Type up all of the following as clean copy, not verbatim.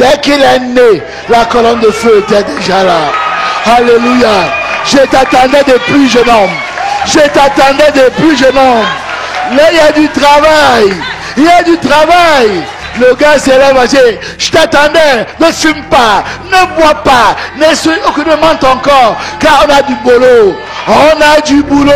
Dès qu'il est né, la colonne de feu était déjà là. Alléluia. Je t'attendais depuis jeune homme. Je t'attendais depuis jeune homme. Là, il y a du travail. Il y a du travail. Le gars se lève et dit, je t'attendais, ne fume pas, ne bois pas, ne suis aucunement ton corps, car on a du boulot. On a du boulot.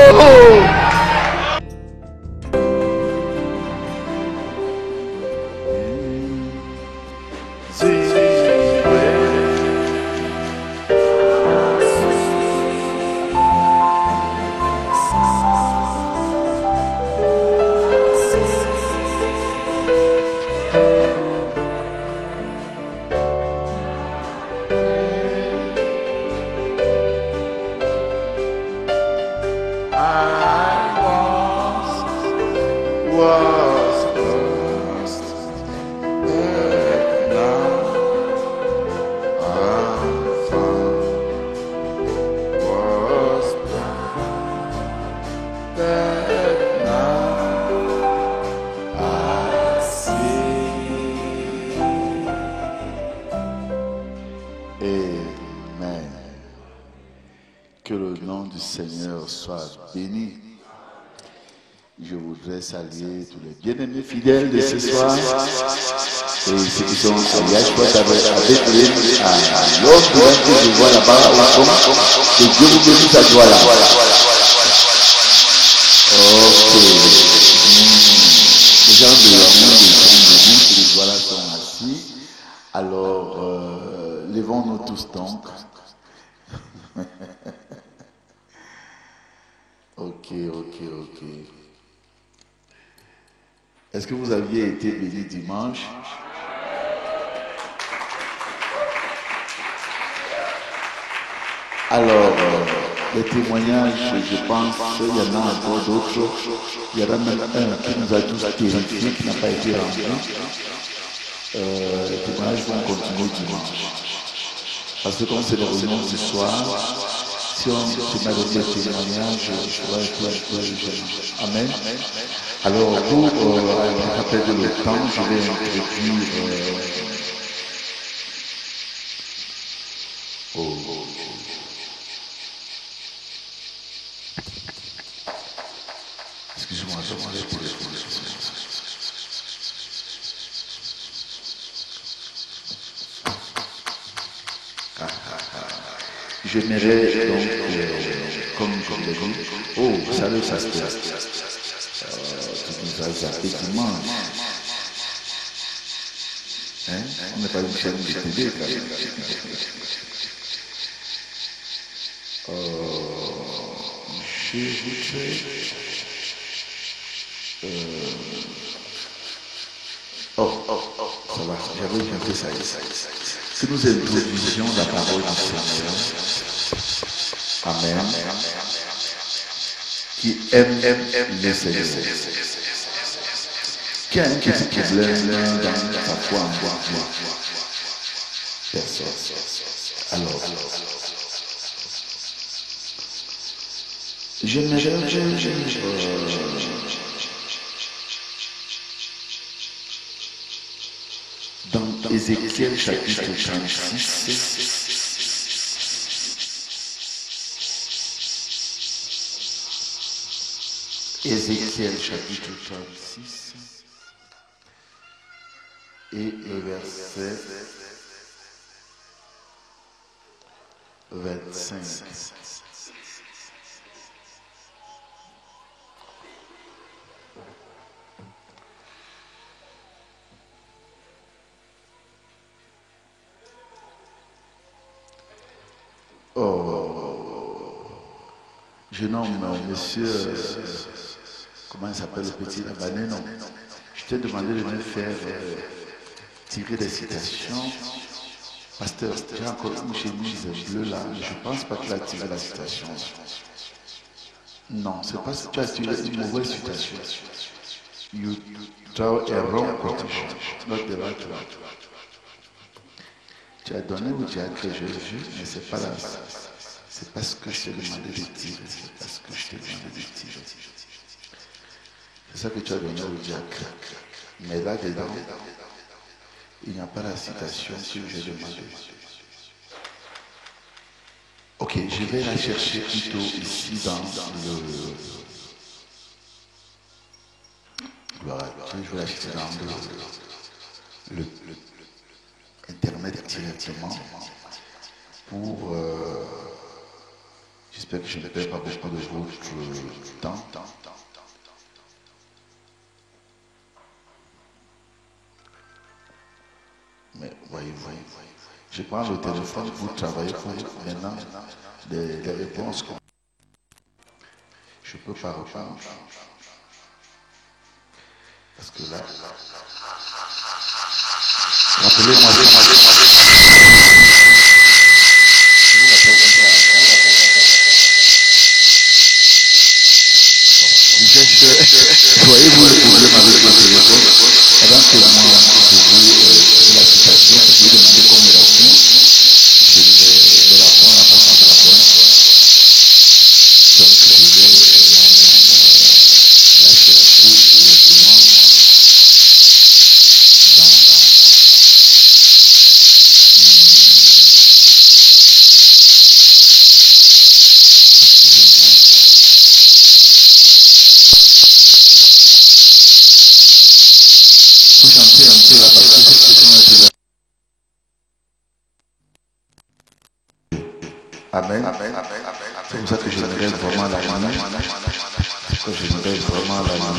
Saluer tous les bien-aimés fidèles de ce soir et ceux qui sont à Yashua avec l'homme que je vois là-bas au fond. Que Dieu vous bénisse à joie là. Ok. Les gens de l'amour de les voilà sont assis. Alors, levons-nous tous donc. Ok. Est-ce que vous aviez été béni dimanche? Alors, les témoignages, je pense, il y en a encore d'autres. Il y en a même un qui nous a tous terrifiés, qui n'a pas été rendu. Les témoignages vont continuer dimanche. Parce que comme c'est les réunions du soir, si on se met avec les témoignages, je pourrais être gênant. Amen. Alors, pour rappel de le temps, je vais introduire... Excusez-moi, demandez pour les j'aimerais donc, comme je l'ai dit, salut, ça se passe. Tu nous as zappé dimanche. Hein? On n'est pas une chaîne de télé, quand même. Je voudrais... ça va, j'avais chanté ça. Que nous introduisions la parole du Seigneur. Amen. Qui aime le Seigneur. Qui a un petit problème dans sa foi en Dieu. Personne. Alors, dans Ézéchiel chapitre 36, Ézéchiel chapitre 36 et le verset 25. Jeune homme, monsieur, comment il s'appelle le petit Labanais, non? Je t'ai demandé de me faire tirer des citations. Pasteur, j'ai encore une chemise bleue là, je ne pense pas qu'il a tiré la citation. Non, c'est parce que tu as tiré une mauvaise citation. You draw a wrong quotation, not the right one. Tu as donné ou tu as créé, je l'ai vu, mais c'est pas là. C'est parce que je t'ai demandé de tirer. C'est parce que je t'ai demandé de tirer. C'est ça que tu as donné au diacre. Mais là dedans, Il n'y a pas la citation que j'ai demandée. Ok, je vais la chercher plutôt ici dans le... Voilà, je vais la chercher dans le Internet directement pour... J'espère que je ne perds pas beaucoup de votre temps. Mais voyez, je prends le téléphone pour travailler pour maintenant des réponses. Je ne peux pas reprendre. Parce que là, rappelez-moi. Voyez-vous le problème avec le téléphone? Pendant que moi, je veux la citation, je vais demander comme relation, je vais la prendre, la passe avec la bonne. Donc, je vais la chercher directement faut chanter un peu là parce que cette question est déjà. Amen. C'est pour ça que j'aimerais vraiment la main. C'est pour ça que j'aimerais vraiment la main.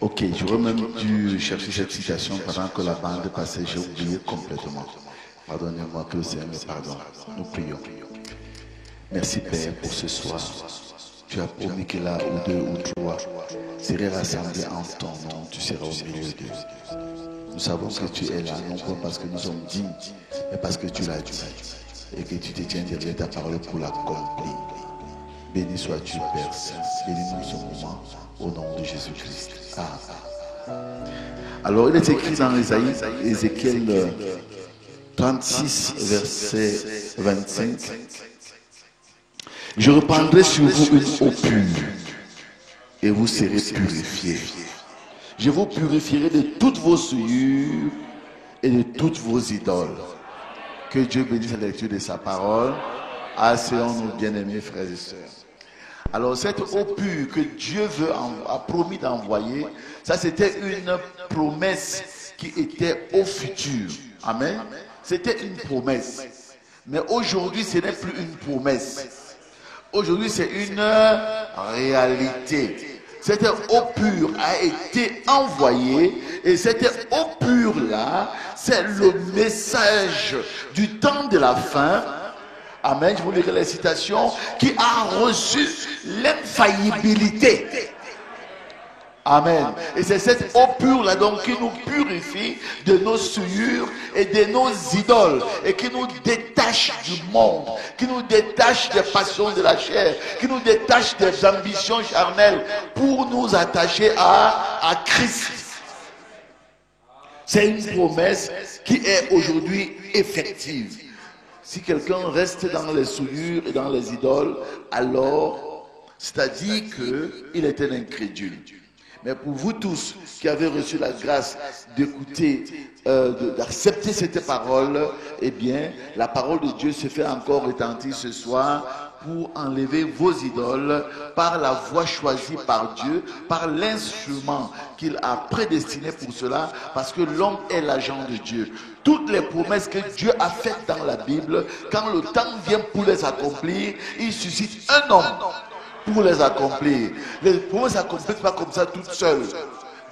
Ok, j'aurais même dû chercher cette citation pendant que la bande passait. J'ai oublié complètement. Pardonnez-moi, que le Seigneur me pardonne. Nous prions. Merci Père pour ce soir. Tu as promis que là où deux ou trois seraient rassemblés en ton nom, tu seras au milieu d'eux. Nous savons que tu es là, non pas parce que nous sommes dignes, mais parce que tu l'as dit et que tu te tiens derrière ta parole pour l'accomplir. Béni sois-tu, Père Saint. Bénis-nous ce moment au nom de Jésus-Christ. Amen. Alors, il est écrit dans Ézéchiel 36, verset 25. Je répandrai sur vous une eau pure et vous serez purifiés. Je vous purifierai de toutes vos souillures et de toutes vos idoles. Que Dieu bénisse la lecture de sa parole. Asseyons-nous, bien-aimés frères et sœurs. Alors cette eau pure que Dieu a promis d'envoyer, ça c'était une promesse qui était au futur. Amen. C'était une promesse. Mais aujourd'hui, ce n'est plus une promesse. Aujourd'hui, c'est une réalité. Cette eau pure a été envoyée et cette eau pure-là, c'est le message du temps de la fin. Amen, je vous lirai les citations, qui a reçu l'infaillibilité. Amen. Et c'est cette eau pure-là donc qui nous purifie de nos souillures et de nos idoles et qui nous détache du monde, qui nous détache des passions de la chair, qui nous détache des ambitions charnelles pour nous attacher à Christ. C'est une promesse qui est aujourd'hui effective. Si quelqu'un reste dans les souillures et dans les idoles, alors, c'est-à-dire qu'il est un incrédule. Mais pour vous tous qui avez reçu la grâce d'écouter, d'accepter cette parole, eh bien, la parole de Dieu se fait encore retentir ce soir pour enlever vos idoles par la voie choisie par Dieu, par l'instrument qu'il a prédestiné pour cela, parce que l'homme est l'agent de Dieu. Toutes les promesses que Dieu a faites dans la Bible, quand le temps vient pour les accomplir, il suscite un homme pour les accomplir. Les promesses ne s'accomplissent pas comme ça toutes seules.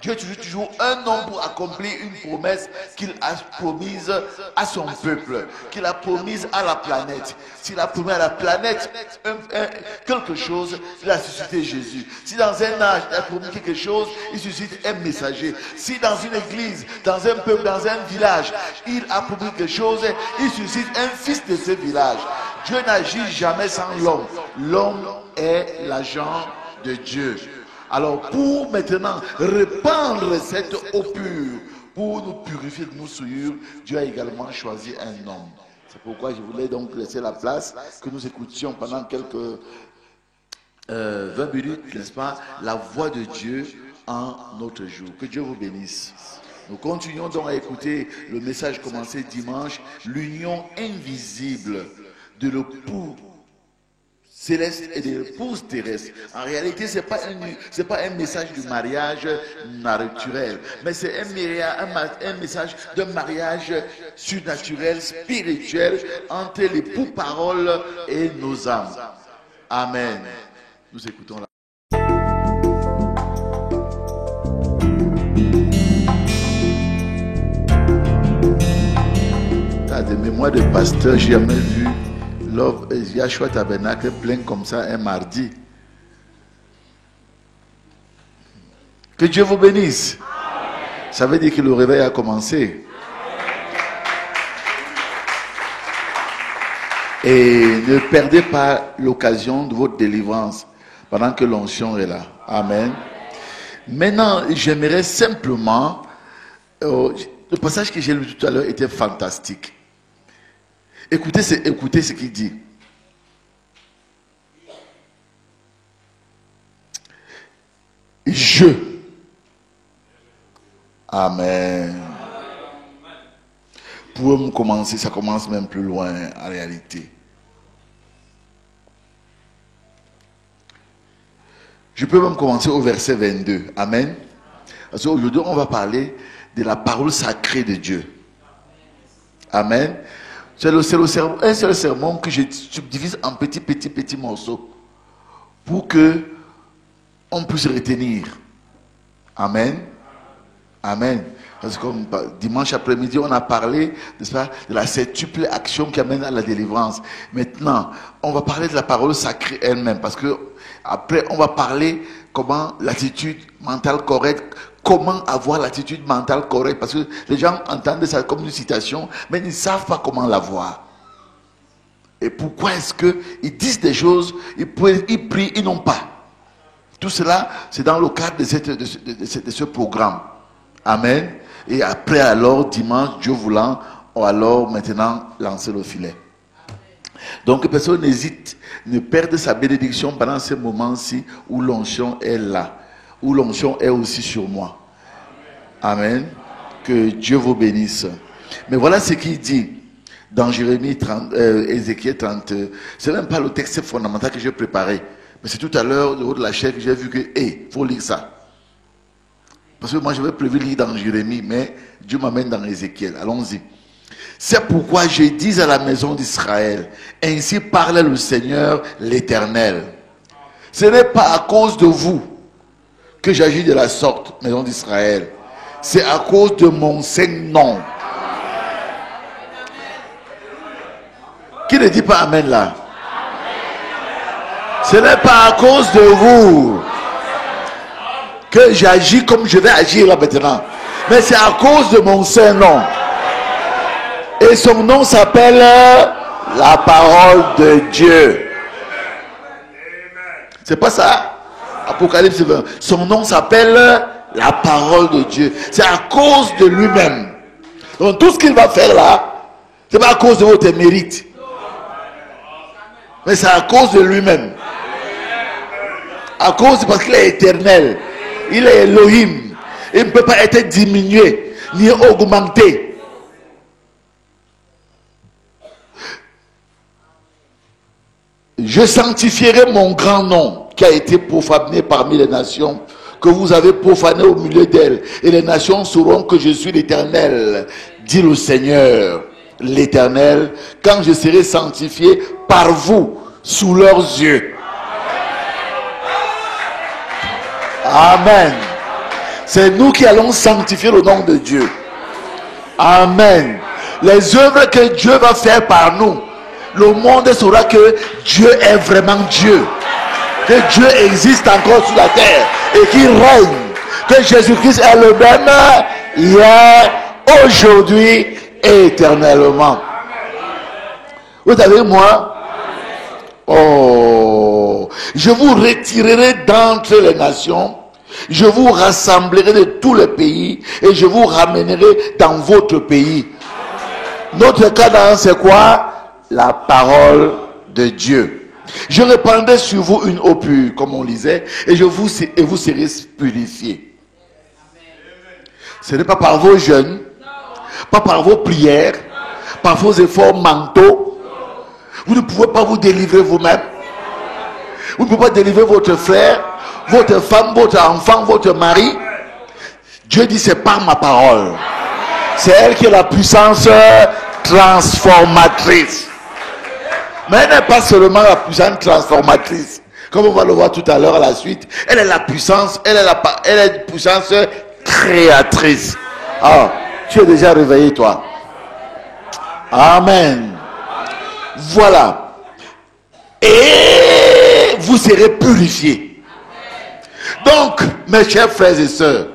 Dieu utilise toujours un homme pour accomplir une promesse qu'il a promise à son peuple, qu'il a promise à la planète. S'il a promis à la planète quelque chose, il a suscité Jésus. Si dans un âge, il a promis quelque chose, il suscite un messager. Si dans une église, dans un peuple, dans un village, il a promis quelque chose, il suscite un fils de ce village. Dieu n'agit jamais sans l'homme. L'homme est l'agent de Dieu. Alors pour maintenant répandre cette eau pure, pour nous purifier de nos souillures, Dieu a également choisi un homme. C'est pourquoi je voulais donc laisser la place, que nous écoutions pendant quelques 20 minutes, n'est-ce pas, la voix de Dieu en notre jour. Que Dieu vous bénisse. Nous continuons donc à écouter le message commencé dimanche, l'union invisible de l'époux céleste et de l'épouse terrestre. En réalité, ce n'est pas un message du mariage naturel, mais c'est un message de mariage surnaturel, spirituel, entre l'époux parole et nos âmes. Amen. Nous écoutons la de mémoire de pasteur, j'ai jamais vu Yahshua Tabernacle plein comme ça un mardi. Que Dieu vous bénisse. Ça veut dire que le réveil a commencé. Et ne perdez pas l'occasion de votre délivrance pendant que l'onction est là. Amen. Maintenant, j'aimerais simplement... le passage que j'ai lu tout à l'heure était fantastique. Écoutez ce qu'il dit. Je. Amen. Pour commencer, ça commence même plus loin en réalité. Je peux même commencer au verset 22. Amen. Parce qu'aujourd'hui, on va parler de la parole sacrée de Dieu. Amen. C'est un seul sermon que je subdivise en petits morceaux pour que on puisse retenir. Amen. Amen. Parce que comme dimanche après-midi, on a parlé de la septuple action qui amène à la délivrance. Maintenant, on va parler de la parole sacrée elle-même. Parce que après, on va parler comment l'attitude mentale correcte, comment avoir l'attitude mentale correcte. Parce que les gens entendent ça comme une citation, mais ils ne savent pas comment l'avoir. Et pourquoi est-ce qu'ils disent des choses, ils prient, ils n'ont pas. Tout cela, c'est dans le cadre de ce programme. Amen. Et après, alors, dimanche, Dieu voulant, on va alors maintenant lancer le filet. Donc, personne n'hésite, ne perde sa bénédiction pendant ce moment-ci où l'onction est là, où l'onction est aussi sur moi. Amen. Que Dieu vous bénisse. Mais voilà ce qu'il dit dans Jérémie 30, Ézéchiel 30. Ce n'est même pas le texte fondamental que j'ai préparé. Mais c'est tout à l'heure, au haut de la chair, que j'ai vu que, faut lire ça. Parce que moi, je vais prévu lire dans Jérémie, mais Dieu m'amène dans Ézéchiel. Allons-y. C'est pourquoi je dis à la maison d'Israël, ainsi parle le Seigneur l'Éternel. Ce n'est pas à cause de vous que j'agis de la sorte, maison d'Israël. C'est à cause de mon saint nom. Qui ne dit pas Amen là? Ce n'est pas à cause de vous que j'agis comme je vais agir là maintenant. Mais c'est à cause de mon saint nom. Et son nom s'appelle la parole de Dieu. C'est pas ça? Apocalypse 20. Son nom s'appelle la parole de Dieu. C'est à cause de lui-même. Donc tout ce qu'il va faire là, c'est pas à cause de votre mérite. Mais c'est à cause de lui-même. À cause parce qu'il est éternel. Il est Elohim. Il ne peut pas être diminué ni augmenté. Je sanctifierai mon grand nom qui a été profané parmi les nations, que vous avez profané au milieu d'elles. Et les nations sauront que je suis l'Éternel, dit le Seigneur, l'Éternel, quand je serai sanctifié par vous sous leurs yeux. Amen. C'est nous qui allons sanctifier le nom de Dieu. Amen. Les œuvres que Dieu va faire par nous, le monde saura que Dieu est vraiment Dieu. Que Dieu existe encore sur la terre et qu'il règne. Que Jésus-Christ est le même hier, aujourd'hui et éternellement. Vous savez, moi, je vous retirerai d'entre les nations. Je vous rassemblerai de tous les pays et je vous ramènerai dans votre pays. Notre cadence, c'est quoi? La parole de Dieu. Je répandrai sur vous une eau pure, comme on lisait, et vous serez purifiés. Ce n'est pas par vos jeûnes, pas par vos prières, par vos efforts mentaux. Vous ne pouvez pas vous délivrer vous-même. Vous ne pouvez pas délivrer votre frère, votre femme, votre enfant, votre mari. Dieu dit c'est par ma parole. C'est elle qui est la puissance transformatrice. Mais elle n'est pas seulement la puissance transformatrice. Comme on va le voir tout à l'heure à la suite. Elle est la puissance, elle est une puissance créatrice. Ah, tu es déjà réveillé toi. Amen. Voilà. Et vous serez purifiés. Donc, mes chers frères et sœurs,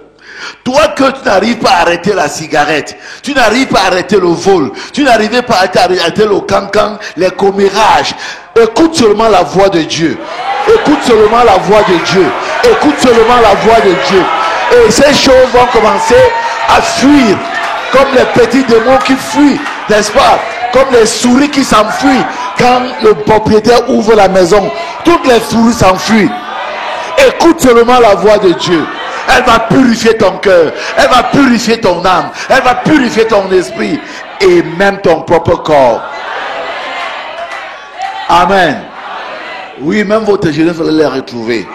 toi que tu n'arrives pas à arrêter la cigarette, tu n'arrives pas à arrêter le vol, tu n'arrives pas à arrêter le cancan, les commérages, écoute seulement la voix de Dieu. Écoute seulement la voix de Dieu. Écoute seulement la voix de Dieu. Et ces choses vont commencer à fuir, comme les petits démons qui fuient, n'est-ce pas? Comme les souris qui s'enfuient quand le propriétaire ouvre la maison. Toutes les souris s'enfuient. Écoute seulement la voix de Dieu. Elle va purifier ton cœur. Elle va purifier ton âme. Elle va purifier ton esprit. Et même ton propre corps. Amen. Oui, même votre jeunesse, vous allez les retrouver.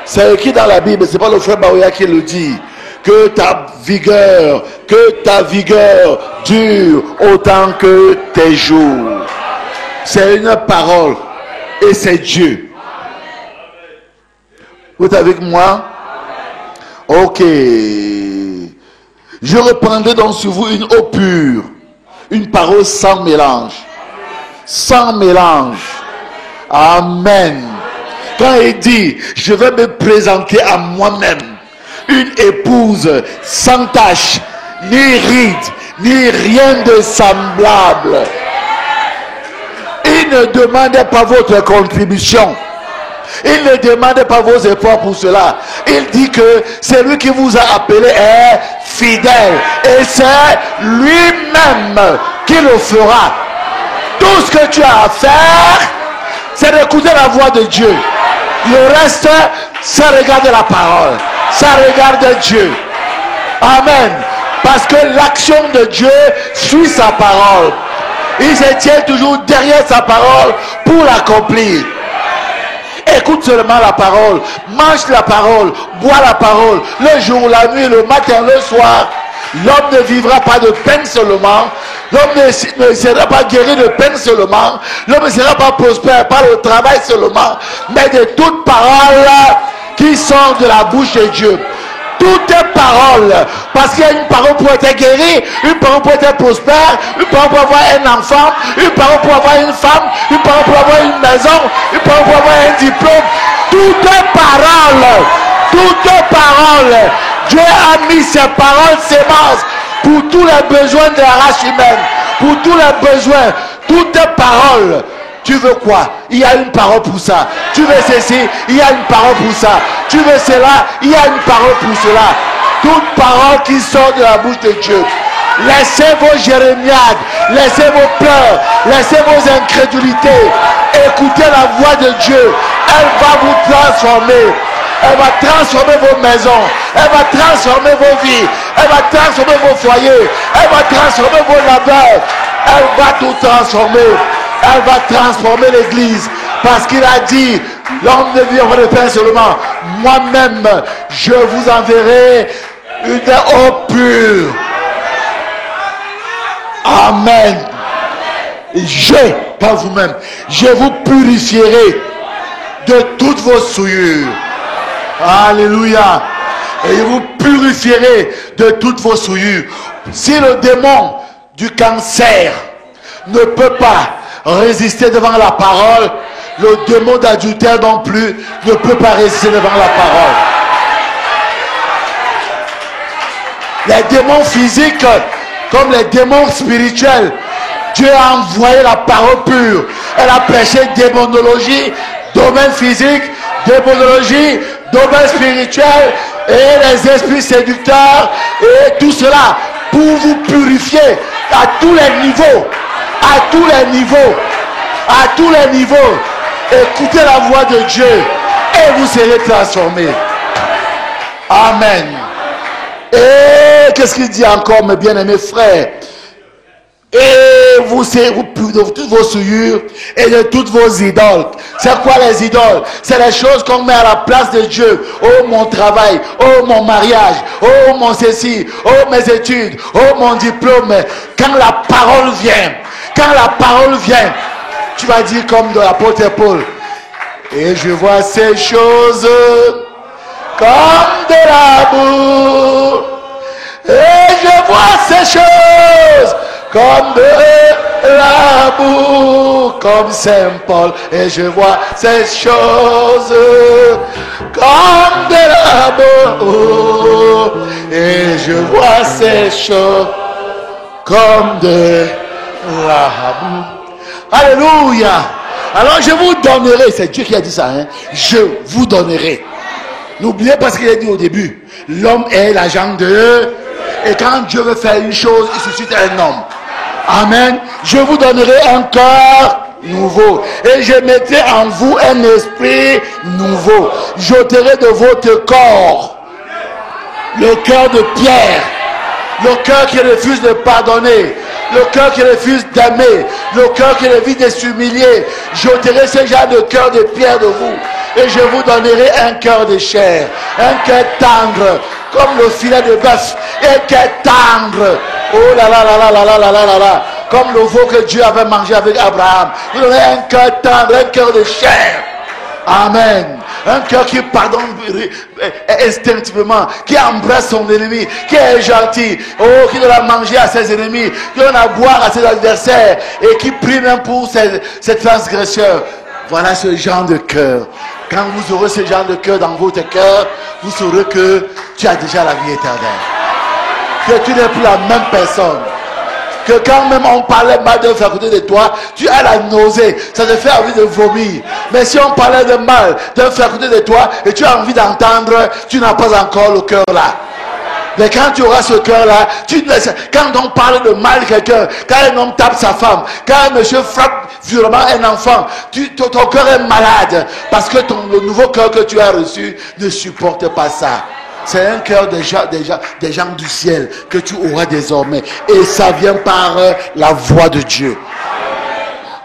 C'est écrit dans la Bible. C'est pas le frère Baouya qui le dit. Que ta vigueur dure autant que tes jours. C'est une parole. Et c'est Dieu. Vous êtes avec moi? Ok. Je reprendrai donc sur vous une eau pure, une parole sans mélange. Sans mélange. Amen. Quand il dit, je vais me présenter à moi-même, une épouse sans tache, ni ride, ni rien de semblable. Il ne demandait pas votre contribution. Il ne demandait pas vos efforts pour cela. Il dit que celui qui vous a appelé est fidèle. Et c'est lui-même qui le fera. Tout ce que tu as à faire, c'est d'écouter la voix de Dieu. Le reste, ça regarde la parole. Ça regarde Dieu. Amen. Parce que l'action de Dieu suit sa parole. Il se tient toujours derrière sa parole pour l'accomplir. Écoute seulement la parole, mange la parole, bois la parole, le jour, la nuit, le matin, le soir. L'homme ne vivra pas de peine seulement, l'homme ne sera pas guéri de peine seulement, l'homme ne sera pas prospère par le travail seulement, mais de toute parole qui sort de la bouche de Dieu. Toutes est parole, parce qu'il y a une parole pour être guéri, une parole pour être prospère, une parole pour avoir un enfant, une parole pour avoir une femme, une parole pour avoir une maison, une parole pour avoir un diplôme. Toutes est parole, toutes est parole. Dieu a mis ses paroles, sémences pour tous les besoins de la race humaine, pour tous les besoins. Toutes est parole. Tu veux quoi? Il y a une parole pour ça. Tu veux ceci? Il y a une parole pour ça. Tu veux cela? Il y a une parole pour cela. Toute parole qui sort de la bouche de Dieu. Laissez vos jérémiades, laissez vos pleurs, laissez vos incrédulités. Écoutez la voix de Dieu. Elle va vous transformer. Elle va transformer vos maisons. Elle va transformer vos vies. Elle va transformer vos foyers. Elle va transformer vos labeurs. Elle va tout transformer. Elle va transformer l'église. Parce qu'il a dit, l'homme ne vivra de pain seulement. Moi-même, je vous enverrai une eau pure. Amen. Pas vous-même, je vous purifierai de toutes vos souillures. Alléluia. Et je vous purifierai de toutes vos souillures. Si le démon du cancer ne peut pas résister devant la parole, le démon d'adultère non plus ne peut pas résister devant la parole. Les démons physiques comme les démons spirituels, Dieu a envoyé la parole pure. Elle a prêché démonologie, domaine physique, démonologie, domaine spirituel et les esprits séducteurs et tout cela pour vous purifier à tous les niveaux. À tous les niveaux. À tous les niveaux. Écoutez la voix de Dieu et vous serez transformés. Amen. Et qu'est-ce qu'il dit encore, mes bien-aimés frères? Et vous serez purs de toutes vos souillures et de toutes vos idoles. C'est quoi les idoles? C'est les choses qu'on met à la place de Dieu. Oh mon travail, oh mon mariage, oh mon ceci, oh mes études, oh mon diplôme. Quand la parole vient, tu vas dire comme de l'apôtre Paul. Et je vois ces choses comme de la boue. Et je vois ces choses comme de la boue, comme Saint Paul. Et je vois ces choses comme de la boue. Et je vois ces choses comme de la boue. Alléluia. Alors je vous donnerai, c'est Dieu qui a dit ça, hein? Je vous donnerai. N'oubliez pas ce qu'il a dit au début. L'homme est l'agent de Dieu. Et quand Dieu veut faire une chose, il suscite un homme. Amen. Je vous donnerai un cœur nouveau. Et je mettrai en vous un esprit nouveau. J'ôterai de votre corps le cœur de pierre. Le cœur qui refuse de pardonner. Le cœur qui refuse d'aimer. Le cœur qui refuse de s'humilier. J'ôterai ce genre de cœur de pierre de vous. Et je vous donnerai un cœur de chair. Un cœur tendre. Comme le filet de bœuf. Un cœur tendre. Oh là là là là là là là là là là. Comme le veau que Dieu avait mangé avec Abraham. Vous donnerez un cœur tendre. Un cœur de chair. Amen. Un cœur qui pardonne instinctivement, qui embrasse son ennemi, qui est gentil, oh, qui donne à manger à ses ennemis, qui donne à boire à ses adversaires et qui prie même pour ses transgresseurs. Voilà ce genre de cœur. Quand vous aurez ce genre de cœur dans votre cœur, vous saurez que tu as déjà la vie éternelle. Que tu n'es plus la même personne. Que quand même on parlait mal d'un frère à côté de toi, tu as la nausée, ça te fait envie de vomir. Mais si on parlait de mal d'un frère à côté de toi et tu as envie d'entendre, tu n'as pas encore le cœur là. Mais quand tu auras ce cœur là, quand on parle de mal de quelqu'un, quand un homme tape sa femme, quand un monsieur frappe violemment un enfant, ton cœur est malade parce que le nouveau cœur que tu as reçu ne supporte pas ça. C'est un cœur des gens du ciel que tu auras désormais. Et ça vient par la voix de Dieu.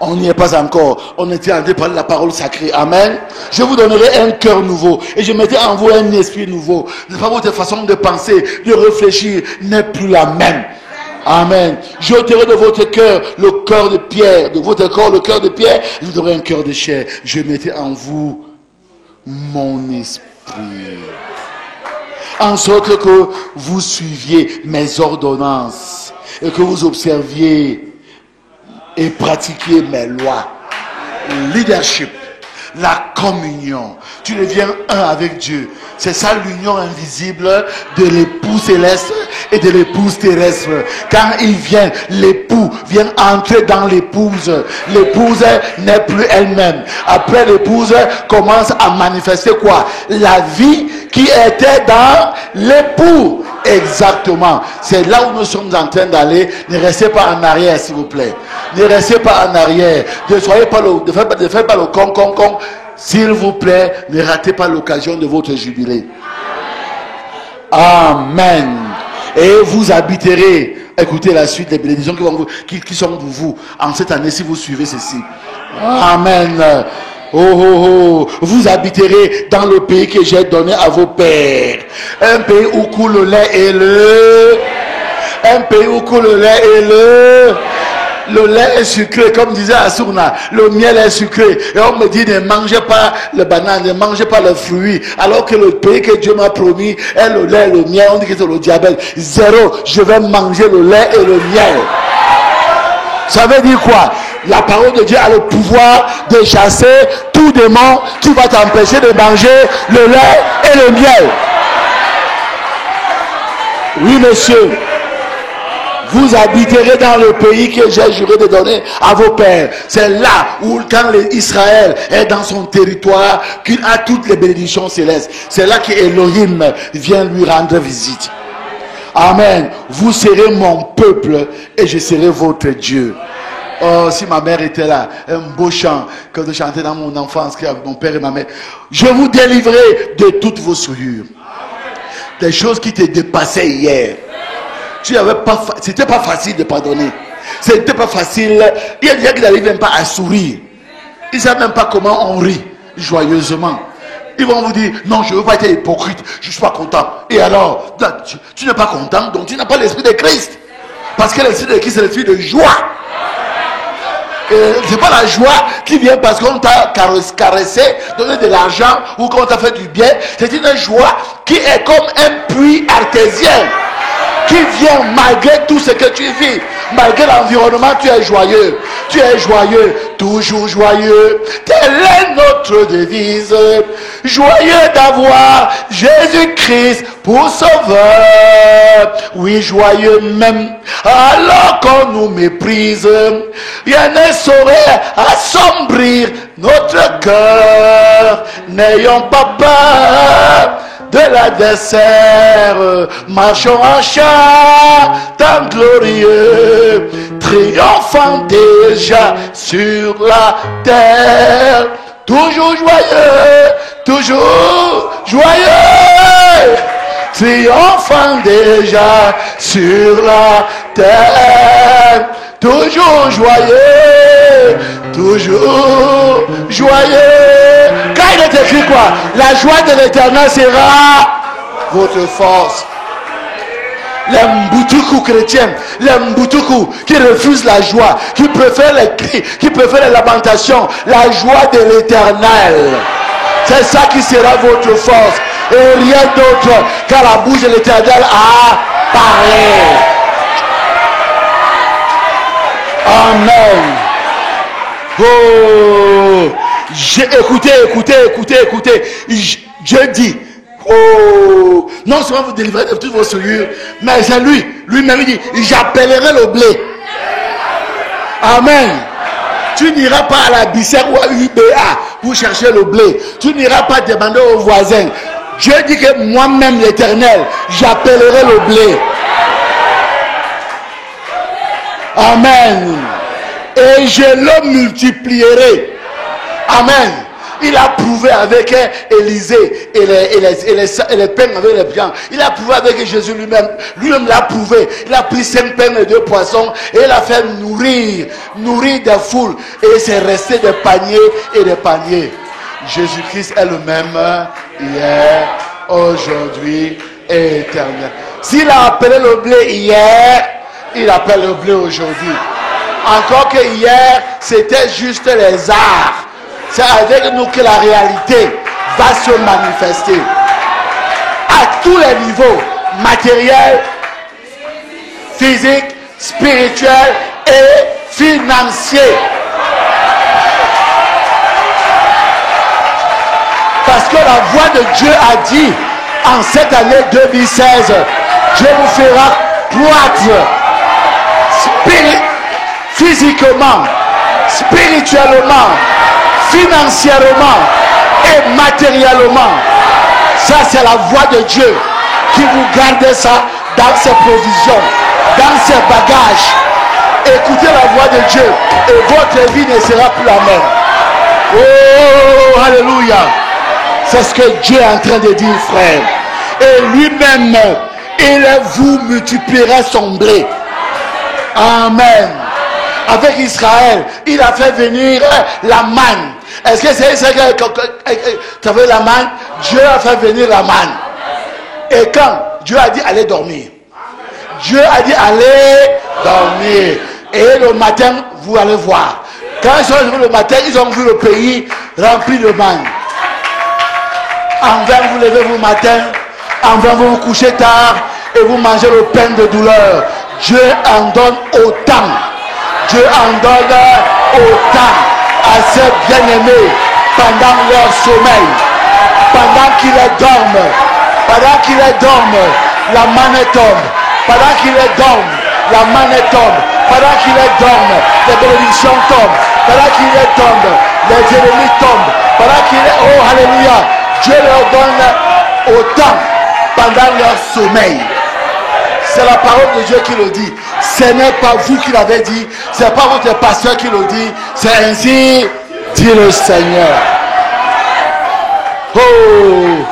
On n'y est pas encore. On était en train de parler de la parole sacrée. Amen. Je vous donnerai un cœur nouveau. Et je mettrai en vous un esprit nouveau. Votre façon de penser, de réfléchir n'est plus la même. Amen. J'ôterai de votre cœur le cœur de pierre. De votre corps le cœur de pierre. Je vous donnerai un cœur de chair. Je mettrai en vous mon esprit. En sorte que vous suiviez mes ordonnances et que vous observiez et pratiquiez mes lois. Leadership, la communion. Tu deviens un avec Dieu. C'est ça l'union invisible de l'époux céleste et de l'épouse terrestre. Quand il vient, l'époux vient entrer dans l'épouse. L'épouse n'est plus elle-même. Après, l'épouse commence à manifester quoi? La vie qui était dans l'époux. Exactement. C'est là où nous sommes en train d'aller. Ne restez pas en arrière, s'il vous plaît. Ne restez pas en arrière. Ne faites pas le con. S'il vous plaît, ne ratez pas l'occasion de votre jubilé. Amen. Et vous habiterez. Écoutez la suite des bénédictions qui sont pour vous en cette année si vous suivez ceci. Amen. Vous habiterez dans le pays que j'ai donné à vos pères. Un pays où coule le lait et le... Un pays où coule le lait et le... Le lait est sucré, comme disait Assourna. Le miel est sucré. Et on me dit, ne mangez pas le banane, ne mangez pas le fruit. Alors que le pays que Dieu m'a promis est le lait, le miel. On dit que c'est le diabète. Zéro. Je vais manger le lait et le miel. Ça veut dire quoi? La parole de Dieu a le pouvoir de chasser tout démon qui va t'empêcher de manger le lait et le miel. Oui, monsieur. Vous habiterez dans le pays que j'ai juré de donner à vos pères. C'est là où, quand Israël est dans son territoire, qu'il a toutes les bénédictions célestes. C'est là qu'Elohim vient lui rendre visite. Amen. Vous serez mon peuple et je serai votre Dieu. Oh, si ma mère était là, un beau chant que je chantais dans mon enfance, avec mon père et ma mère. Je vous délivrerai de toutes vos souillures. Des choses qui te dépassaient hier. C'était pas facile de pardonner. C'était pas facile. Il y a des gens qui n'arrivent même pas à sourire. Ils ne savent même pas comment on rit joyeusement. Ils vont vous dire, non, je ne veux pas être hypocrite, je ne suis pas content. Et alors, tu n'es pas content, donc tu n'as pas l'esprit de Christ. Parce que l'esprit de Christ, c'est l'esprit de joie. C'est pas la joie qui vient parce qu'on t'a caressé, donné de l'argent ou qu'on t'a fait du bien. C'est une joie qui est comme un puits artésien. Qui vient malgré tout ce que tu vis, malgré l'environnement, tu es joyeux. Tu es joyeux, toujours joyeux. Telle est notre devise. Joyeux d'avoir Jésus-Christ pour sauveur. Oui, joyeux même alors qu'on nous méprise. Rien ne saurait assombrir notre cœur. N'ayons pas peur de l'adversaire, marchons en char, tant glorieux, triomphant déjà sur la terre, toujours joyeux, triomphant déjà sur la terre, toujours joyeux, Quand il est écrit quoi? La joie de l'Éternel sera votre force. Les mboutuku chrétiens, les mboutuku qui refusent la joie, qui préfèrent les cris, qui préfèrent les lamentations, la joie de l'Éternel C'est ça qui sera votre force. Et rien d'autre, car la bouche de l'Éternel a parlé. Amen. Oh, écoutez. Je dis, oh, non seulement vous délivrez de toutes vos souillures, mais c'est lui-même il dit, j'appellerai le blé. Amen. Tu n'iras pas à la Bicère ou à UBA pour chercher le blé. Tu n'iras pas demander aux voisins. Dieu dit que moi-même l'Éternel, j'appellerai le blé. Amen. Et je le multiplierai. Amen. Il a prouvé avec Élisée et les pains avec les viands. Il a prouvé avec Jésus lui-même. Lui-même l'a prouvé. Il a pris 5 pains et 2 poissons et il a fait nourrir des foules. Et c'est resté des paniers et des paniers. Jésus-Christ est le même hier, aujourd'hui et éternel. S'il a appelé le blé hier, il appelle le blé aujourd'hui. Encore que hier, c'était juste les arts. C'est avec nous que la réalité va se manifester. À tous les niveaux, matériel, physique, spirituel et financier. Parce que la voix de Dieu a dit, en cette année 2016, Dieu vous fera croître physiquement, spirituellement, financièrement et matériellement. Ça, c'est la voix de Dieu qui vous garde ça dans ses provisions, dans ses bagages. Écoutez la voix de Dieu et votre vie ne sera plus la même. Oh, alléluia. C'est ce que Dieu est en train de dire, frère. Et lui-même, il vous multipliera son blé. Amen. Avec Israël, il a fait venir la manne. Est-ce que c'est ça que tu avais la manne? Dieu a fait venir la manne. Et quand Dieu a dit allez dormir, Dieu a dit allez dormir. Et le matin, vous allez voir. Quand ils sont venus le matin, ils ont vu le pays rempli de manne. En vain vous levez vous le matin, en vain vous vous couchez tard et vous mangez le pain de douleur. Dieu en donne autant. Dieu en donne autant à ses bien-aimés pendant leur sommeil. Pendant qu'ils dorment, la manne tombe. Pendant qu'ils dorment, la manne tombe. Pendant qu'ils dorment, les bénédictions tombent. Pendant qu'ils dorment, les ennemis tombent. Pendant qu'ils... Oh, alléluia. Dieu leur donne autant pendant leur sommeil. C'est la parole de Dieu qui le dit. Ce n'est pas vous qui l'avez dit. Ce n'est pas votre pasteur qui le dit. C'est ainsi dit le Seigneur. Oh,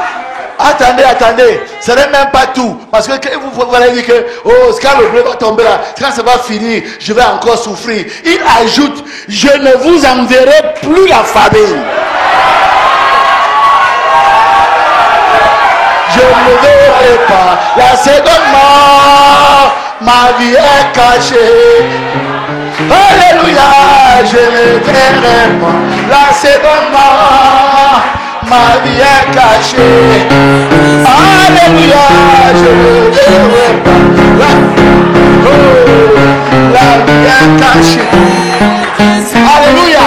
attendez. Ce n'est même pas tout. Parce que vous allez dire que oh, quand le blé va tomber là, quand ça va finir, je vais encore souffrir. Il ajoute, je ne vous enverrai plus la famine. Je ne verrai pas la seconde mort, ma vie est cachée. Alléluia, je ne verrai pas la seconde mort, ma vie est cachée. Alléluia, je ne verrai pas la vie est cachée. Alléluia,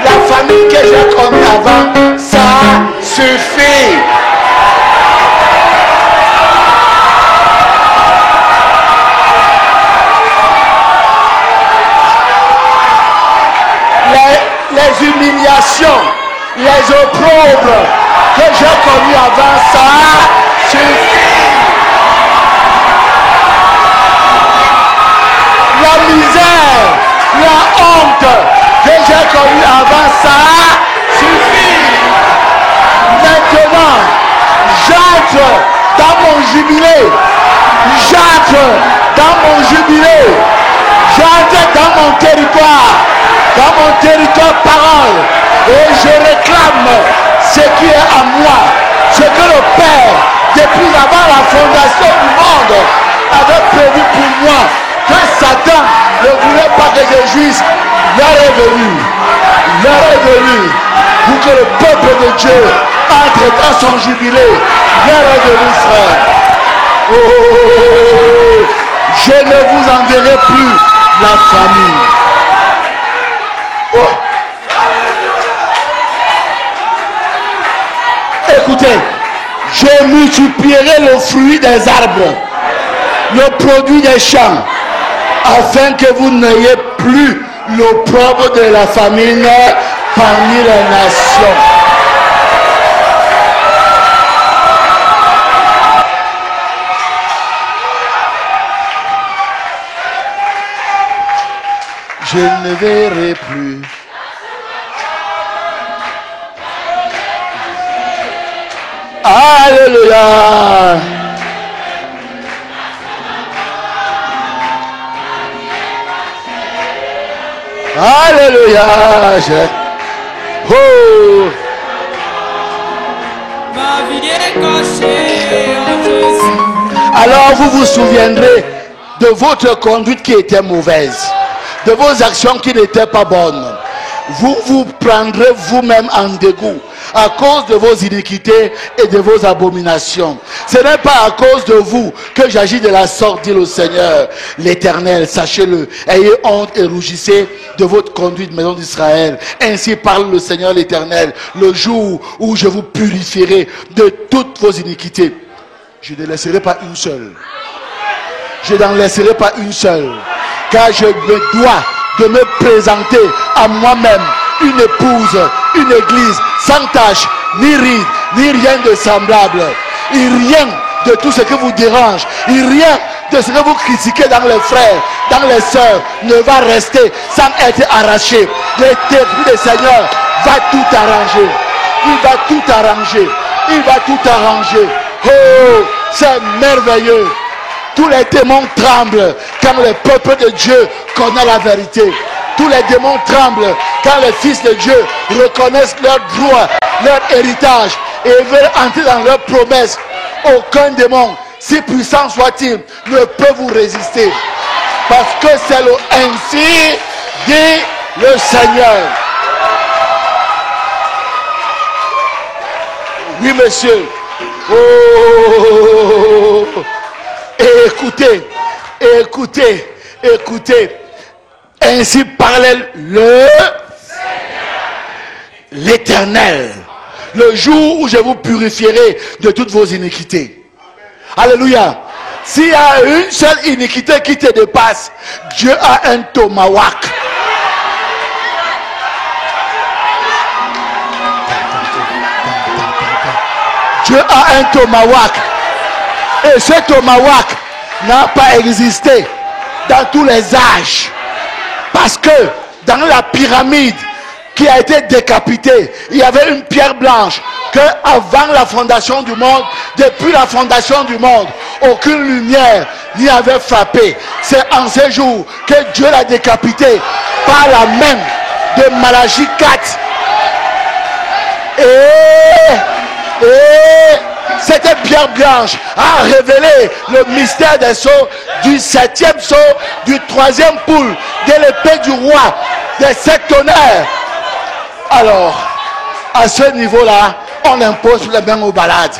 la famille que j'ai connue avant, ça suffit. Les humiliations, les opprobres que j'ai connus avant, ça suffit. La misère, la honte que j'ai connue avant, ça suffit. Maintenant, j'entre dans mon jubilé. J'entre dans mon jubilé. J'entre dans mon territoire. Dans mon territoire parole, et je réclame ce qui est à moi, ce que le Père, depuis avant la fondation du monde, avait prévu pour moi, que Satan ne voulait pas que je jouisse. L'heure est venue, L'heure est venue pour que le peuple de Dieu entre dans son jubilé. L'heure est venue, frère. Oh, je ne vous enverrai plus la famille. Oh. Écoutez, je multiplierai le fruit des arbres, le produit des champs, afin que vous n'ayez plus l'opprobre de la famine parmi les nations. Je ne verrai plus. Alléluia. Alléluia. Oh. Ma vie est cachée en Jésus. Alors vous vous souviendrez de votre conduite qui était mauvaise, de vos actions qui n'étaient pas bonnes. Vous vous prendrez vous-même en dégoût à cause de vos iniquités et de vos abominations. Ce n'est pas à cause de vous que j'agis de la sorte, dit le Seigneur l'Éternel. Sachez-le, ayez honte et rougissez de votre conduite, maison d'Israël. Ainsi parle le Seigneur l'Éternel, le jour où je vous purifierai de toutes vos iniquités. Je ne laisserai pas une seule. Je n'en laisserai pas une seule. Car je me dois de me présenter à moi-même une épouse, une église sans tache, ni ride, ni rien de semblable. Et rien de tout ce que vous dérange, et rien de ce que vous critiquez dans les frères, dans les sœurs, ne va rester sans être arraché. L'Esprit du Seigneur va tout arranger. Il va tout arranger. Il va tout arranger. Oh, c'est merveilleux. Tous les démons tremblent quand le peuple de Dieu connaît la vérité. Tous les démons tremblent quand les fils de Dieu reconnaissent leur droit, leur héritage et veulent entrer dans leurs promesses. Aucun démon, si puissant soit-il, ne peut vous résister. Parce que c'est le ainsi dit le Seigneur. Oui, monsieur. Oh! Et écoutez, écoutez, écoutez. Ainsi parlait l'Éternel. Le jour où je vous purifierai de toutes vos iniquités. Alléluia. S'il y a une seule iniquité qui te dépasse, Dieu a un tomahawk. Dieu a un tomahawk. Et ce tomahawk n'a pas existé dans tous les âges. Parce que dans la pyramide qui a été décapitée, il y avait une pierre blanche que avant la fondation du monde, depuis la fondation du monde, aucune lumière n'y avait frappé. C'est en ce jour que Dieu l'a décapité par la main de Malachie 4. Et cette pierre blanche a révélé le mystère des sceaux, du 7e sceau, du 3e poule, de l'épée du roi, des 7 tonnerres. Alors, à ce niveau-là, on impose les mains aux balades.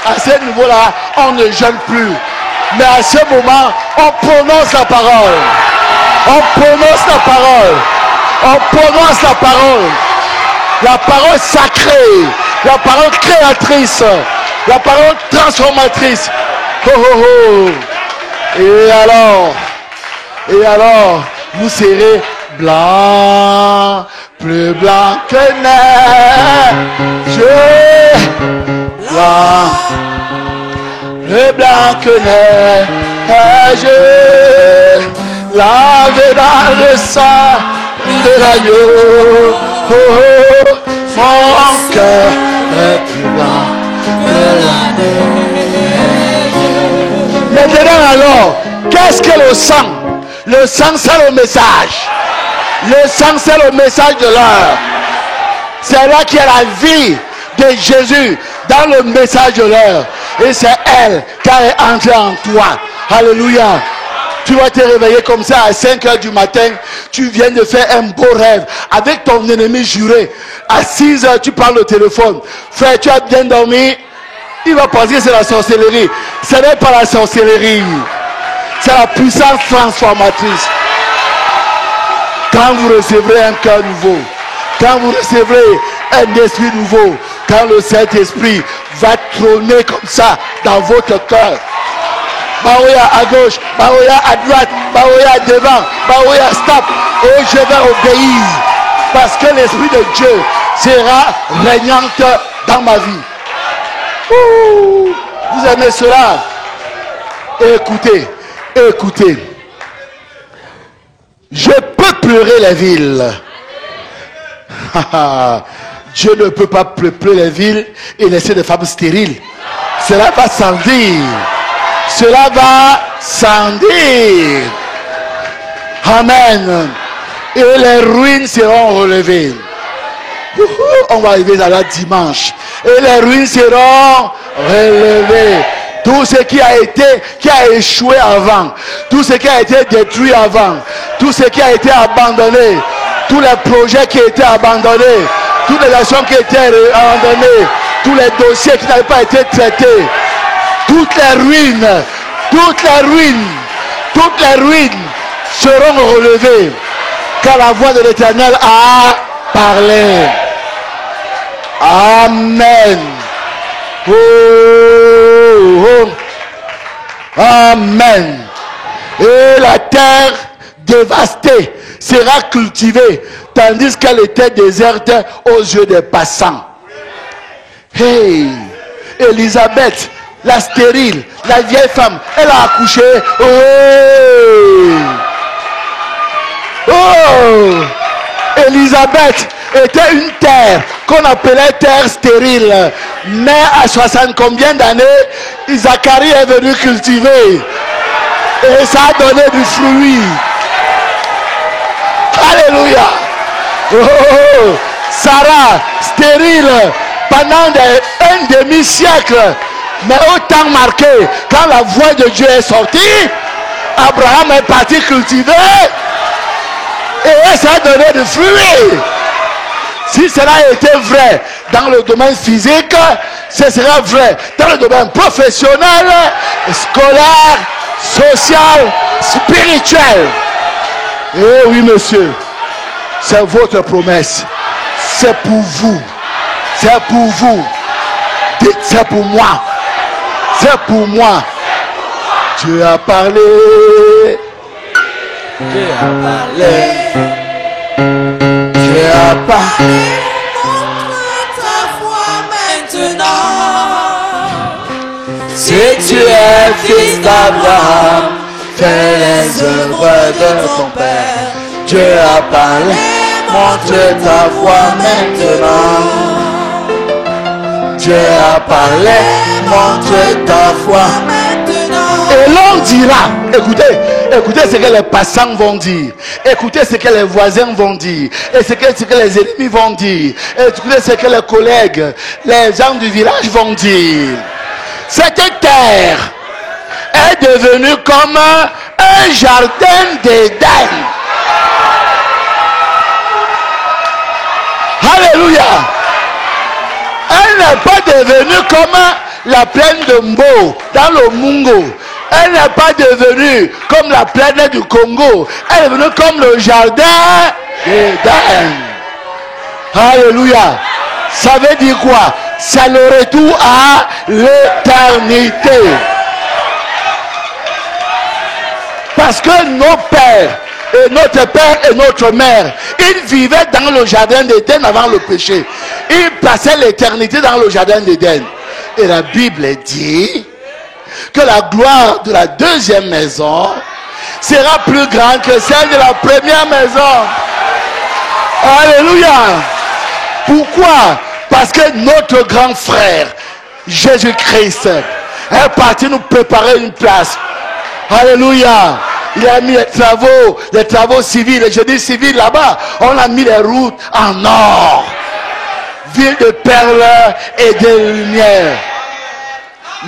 À ce niveau-là, on ne jeûne plus. Mais à ce moment, on prononce la parole. On prononce la parole. On prononce la parole. La parole sacrée. La parole créatrice. La parole transformatrice. Oh, oh, oh. Et alors, vous serez blanc, plus blanc que neige. Blanc, plus blanc que neige. Lavé dans le sang de l'agneau. Oh, oh, mon cœur est plus blanc. Maintenant alors, qu'est-ce que le sang? Le sang c'est le message. Le sang c'est le message de l'heure. C'est là qu'il y a la vie de Jésus dans le message de l'heure. Et c'est elle qui est entrée en toi. Alléluia. Tu vas te réveiller comme ça à 5 heures du matin. Tu viens de faire un beau rêve avec ton ennemi juré. À 6 heures, tu parles au téléphone. Frère, tu as bien dormi? Il va penser que c'est la sorcellerie. Ce n'est pas la sorcellerie. C'est la puissance transformatrice. Quand vous recevrez un cœur nouveau, quand vous recevrez un esprit nouveau, quand le Saint-Esprit va trôner comme ça dans votre cœur. Baoya à gauche, Baoya à droite, Baoya devant, Baoya stop. Et je vais obéir. Parce que l'Esprit de Dieu sera régnante dans ma vie. Ouh, vous aimez cela? Écoutez, écoutez. Je peux pleurer les villes. Dieu ne peut pas pleurer les villes et laisser des femmes stériles. Cela va sans dire. Cela va sans dire. Amen. Et les ruines seront relevées. On va arriver à la dimanche. Et les ruines seront relevées. Tout ce qui a échoué avant, tout ce qui a été détruit avant, tout ce qui a été abandonné, tous les projets qui étaient abandonnés, toutes les actions qui étaient abandonnées, tous les dossiers qui n'avaient pas été traités, toutes les ruines seront relevées, car la voix de l'Éternel a parlé. Amen. Oh, oh. Amen. Et la terre dévastée sera cultivée, tandis qu'elle était déserte aux yeux des passants. Hey, Élisabeth, la stérile, la vieille femme, elle a accouché. Oh, oh, Élisabeth était une terre qu'on appelait terre stérile. Mais à 60 combien d'années, Zacharie est venu cultiver. Et ça a donné du fruit. Alléluia. Oh, Sarah, stérile, pendant un demi-siècle. Mais au temps marqué, quand la voix de Dieu est sortie, Abraham est parti cultiver. Et ça a donné du fruit. Si cela était vrai dans le domaine physique, ce sera vrai dans le domaine professionnel, scolaire, social, spirituel. Eh oui, monsieur, c'est votre promesse. C'est pour vous. C'est pour vous. Dites, c'est pour moi. C'est pour moi. Dieu a parlé. Dieu a parlé. Dieu a parlé. Montre ta foi maintenant. Si tu es fils d'Abraham, fais les œuvres de ton Père. Dieu a parlé, montre ta foi maintenant. Dieu a parlé, montre ta foi maintenant. Et l'on dira, écoutez ce que les passants vont dire. Écoutez ce que les voisins vont dire. Et ce que les ennemis vont dire. Écoutez ce que les collègues, les gens du village vont dire. Cette terre est devenue comme un jardin d'Éden. Alléluia. Elle n'est pas devenue comme la plaine de Mbo dans le Mungo. Elle n'est pas devenue comme la plaine du Congo. Elle est devenue comme le jardin d'Éden. Alléluia. Ça veut dire quoi? C'est le retour à l'éternité. Parce que nos pères, et notre père et notre mère, ils vivaient dans le jardin d'Éden avant le péché. Ils passaient l'éternité dans le jardin d'Éden. Et la Bible dit que la gloire de la deuxième maison sera plus grande que celle de la première maison. Alléluia. Pourquoi? Parce que notre grand frère, Jésus-Christ, est parti nous préparer une place. Alléluia. Il a mis les travaux civils. Et je dis civils là-bas. On a mis les routes en or. Ville de perles et de lumière.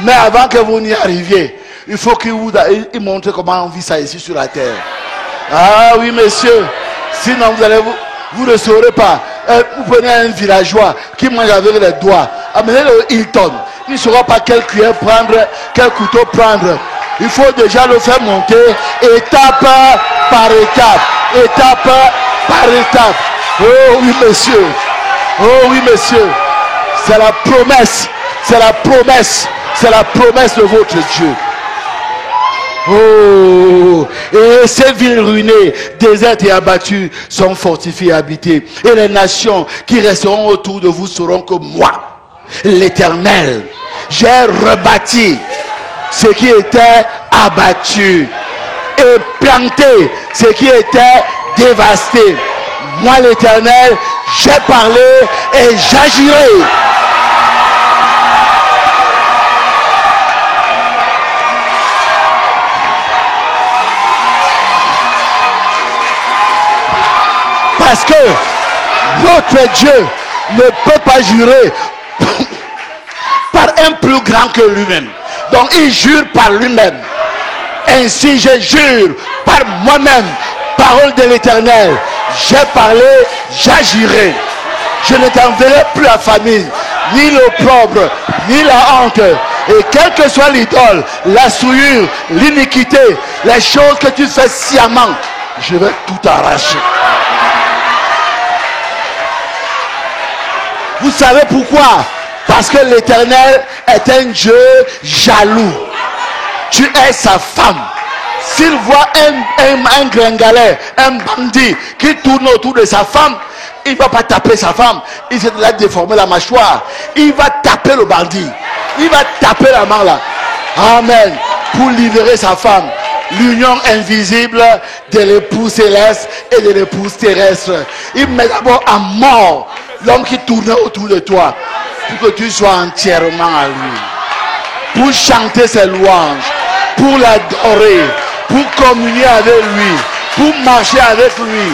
Mais avant que vous n'y arriviez, Il faut qu'il il montre comment on vit ça ici sur la terre. Ah oui, monsieur. Sinon, vous ne saurez pas. Vous prenez un villageois qui mange avec les doigts. Amenez-le au Hilton. Il ne saura pas quelle cuillère prendre, quel couteau prendre. Il faut déjà le faire monter étape par étape. Étape par étape. Oh oui, monsieur. Oh oui, monsieur. C'est la promesse. C'est la promesse. C'est la promesse de votre Dieu. Oh, et ces villes ruinées, désertes et abattues sont fortifiées et habitées. Et les nations qui resteront autour de vous sauront que moi, l'Éternel, j'ai rebâti ce qui était abattu et planté ce qui était dévasté. Moi, l'Éternel, j'ai parlé et j'agirai. Parce que notre Dieu ne peut pas jurer par un plus grand que lui-même. Donc il jure par lui-même. Ainsi je jure par moi-même, parole de l'Éternel. J'ai parlé, j'agirai. Je ne t'enverrai plus la famine, ni l'opprobre, ni la honte. Et quelle que soit l'idole, la souillure, l'iniquité, les choses que tu fais sciemment, je vais tout arracher. Vous savez pourquoi? Parce que l'Éternel est un Dieu jaloux. Tu es sa femme. S'il voit un gringalet, un bandit qui tourne autour de sa femme, il ne va pas taper sa femme. Il va déformer la mâchoire. Il va taper le bandit. Il va taper la main là. Amen. Pour libérer sa femme. L'union invisible de l'époux céleste et de l'épouse terrestre. Il met d'abord à mort l'homme qui tournait autour de toi, pour que tu sois entièrement à lui, pour chanter ses louanges, pour l'adorer, pour communier avec lui, pour marcher avec lui.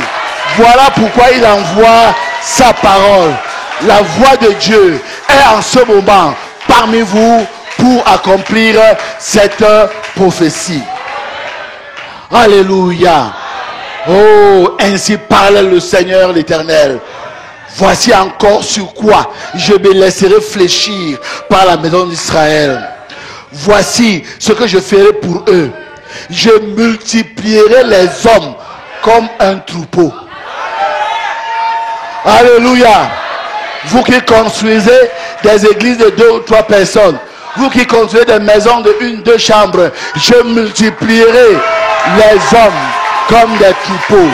Voilà pourquoi il envoie sa parole. La voix de Dieu est en ce moment parmi vous pour accomplir cette prophétie. Alléluia. Oh, ainsi parle le Seigneur l'Éternel. Voici encore sur quoi je me laisserai fléchir par la maison d'Israël. Voici ce que je ferai pour eux. Je multiplierai les hommes comme un troupeau. Alléluia. Vous qui construisez des églises de 2 ou 3 personnes, vous qui construisez des maisons de 1 ou 2 chambres, je multiplierai les hommes comme des troupeaux.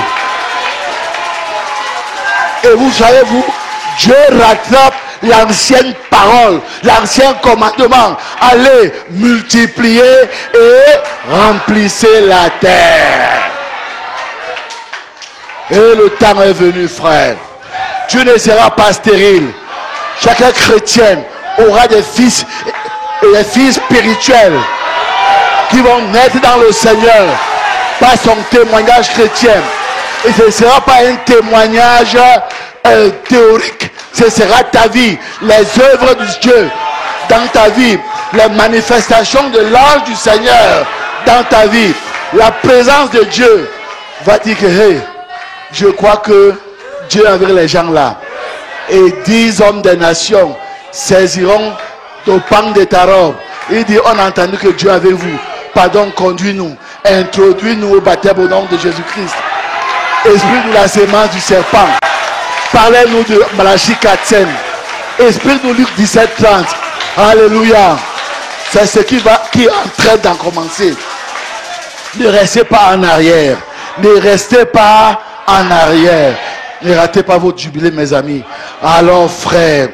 Et vous savez, Dieu rattrape l'ancienne parole, l'ancien commandement. Allez multiplier et remplissez la terre. Et le temps est venu, frère. Tu ne seras pas stérile. Chacun chrétien aura des fils et des filles spirituels qui vont naître dans le Seigneur par son témoignage chrétien. Et ce ne sera pas un témoignage théorique. Ce sera ta vie, les œuvres de Dieu dans ta vie, les manifestations de l'ange du Seigneur dans ta vie. La présence de Dieu va dire que hey, je crois que Dieu est avec les gens là. Et 10 hommes des nations saisiront au pan de ta robe. Il dit, on a entendu que Dieu est avec vous. Pardon, conduis-nous, introduis-nous au baptême au nom de Jésus-Christ. Esprit de la sémence du serpent. Parlez-nous de Malachie 4:5. Esprit de Luc 17:30. Alléluia. C'est ce qui est en train d'en commencer. Ne restez pas en arrière. Ne restez pas en arrière. Ne ratez pas votre jubilé, mes amis. Alors, frères,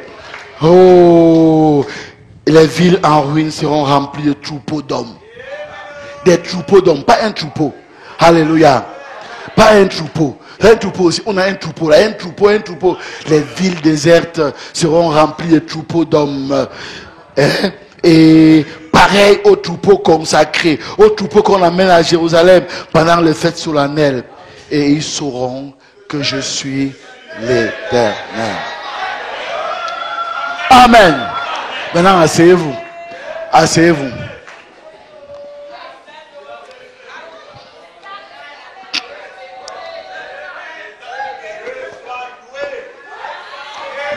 oh, les villes en ruine seront remplies de troupeaux d'hommes. Des troupeaux d'hommes, pas un troupeau. Alléluia. Pas un troupeau. Un troupeau aussi. On a un troupeau là. Un troupeau. Les villes désertes seront remplies de troupeaux d'hommes. Et pareil aux troupeaux consacrés. Aux troupeaux qu'on amène à Jérusalem pendant les fêtes solennelles. Et ils sauront que je suis l'Éternel. Amen. Maintenant, asseyez-vous. Asseyez-vous.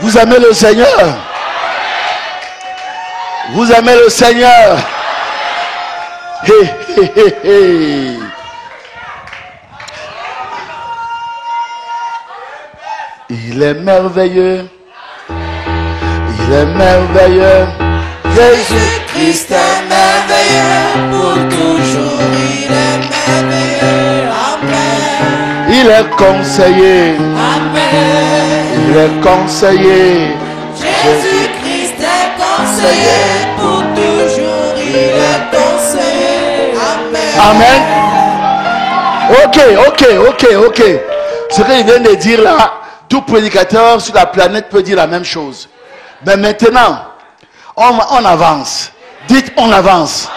Vous aimez le Seigneur? Vous aimez le Seigneur? Hé, hé, hé, hé. Il est merveilleux. Il est merveilleux. Jésus-Christ est merveilleux pour toujours. Il est merveilleux. Amen. Il est conseiller. Amen. Il est conseiller. Jésus-Christ est conseiller pour toujours. Il est conseiller. Amen. Amen. Ok. Ce qu'il vient de dire là, tout prédicateur sur la planète peut dire la même chose. Mais maintenant, on avance. Dites, on avance.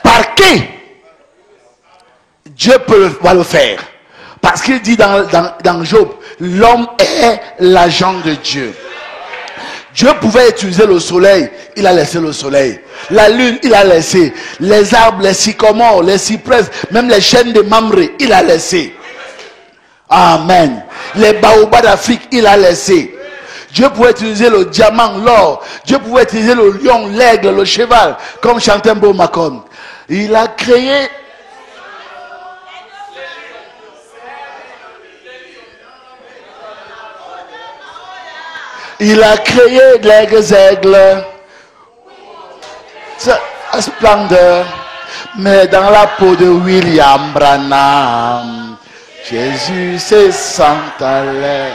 Par qui Dieu va le faire? Parce qu'il dit dans Job, l'homme est l'agent de Dieu. Dieu pouvait utiliser le soleil, il a laissé le soleil. La lune, il a laissé. Les arbres, les sycomores, les cyprès, même les chênes de Mamré, il a laissé. Amen. Les baobabs d'Afrique, il a laissé. Dieu pouvait utiliser le diamant, l'or. Dieu pouvait utiliser le lion, l'aigle, le cheval, comme chantait Mbo Macon. Il a créé. Il a créé les aigles. C'est splendeur. Mais dans la peau de William Branham, Jésus se sent à l'aise.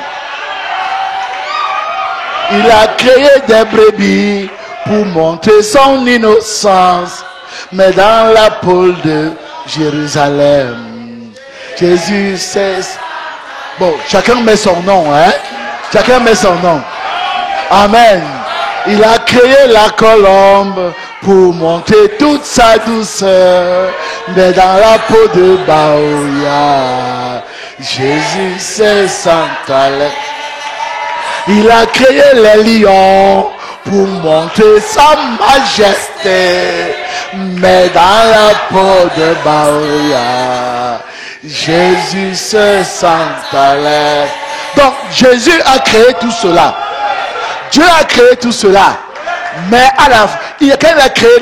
Il a créé des brebis pour montrer son innocence. Mais dans la peau de Jérusalem, Jésus cesse. Bon, chacun met son nom, hein? Chacun met son nom. Amen. Il a créé la colombe pour montrer toute sa douceur. Mais dans la peau de Baoya, Jésus se sent à l'aise. Il a créé les lions pour montrer sa majesté. Mais dans la peau de Baoya, Jésus se sent à l'aise. Donc Jésus a créé tout cela. Dieu a créé tout cela. Mais à la fin, quand il a créé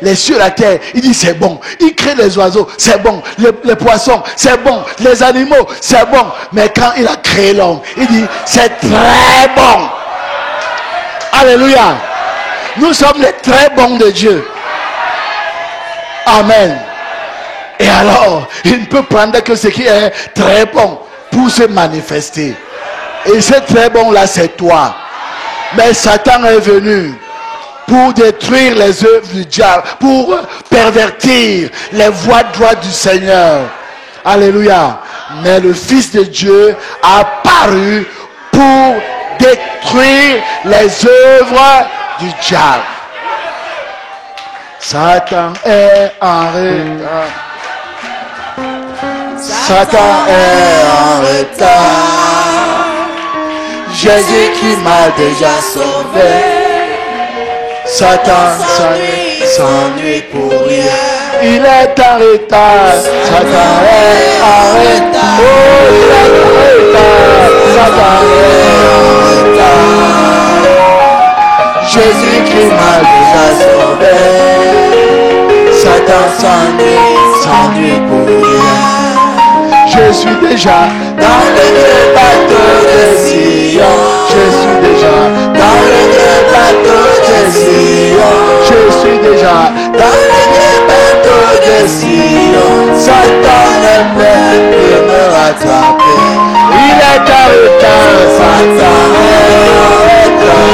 les cieux, la terre, il dit c'est bon. Il crée les oiseaux, c'est bon. Les poissons, c'est bon. Les animaux, c'est bon. Mais quand il a créé l'homme, il dit c'est très bon. Alléluia. Nous sommes les très bons de Dieu. Amen. Et alors, il ne peut prendre que ce qui est très bon pour se manifester. Et ce très bon là, c'est toi. Mais Satan est venu pour détruire les œuvres du diable, pour pervertir les voies droites du Seigneur. Alléluia. Mais le Fils de Dieu a apparu pour détruire les œuvres du diable. Satan est en retard. Satan est en retard. Jésus qui m'a déjà sauvé. Satan s'ennuie pour rien. Il est en retard. Satan est en retard. Oh, il est en retard. Satan est en retard. Jésus qui m'a déjà sauvé. Satan s'ennuie pour rien. Je suis déjà dans le bateau de Sion. Je suis déjà dans le bateau de Sion. Je suis déjà dans le bateau de Sion. Satan ne peut plus me rattraper. Il est en retard. Satan est en retard.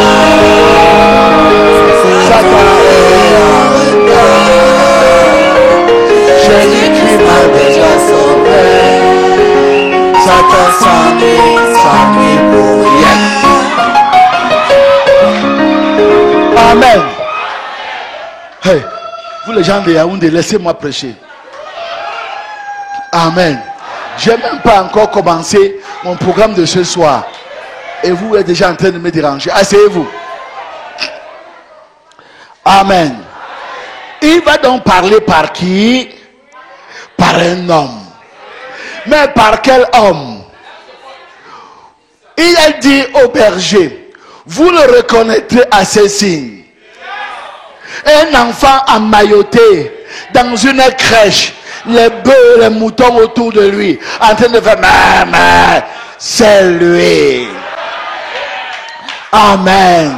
Satan est en retard. Jésus qui m'a déjà sauvé. Satan s'ennuie pour rien. Amen. Hey, vous les gens de Yaoundé, laissez-moi prêcher. Amen. Je n'ai même pas encore commencé mon programme de ce soir. Et vous êtes déjà en train de me déranger. Asseyez-vous. Amen. Il va donc parler par qui? Par un homme. Mais par quel homme? Il a dit au berger, vous le reconnaîtrez à ces signes. Un enfant emmailloté dans une crèche, les bœufs, les moutons autour de lui, en train de faire maman, c'est lui. Amen.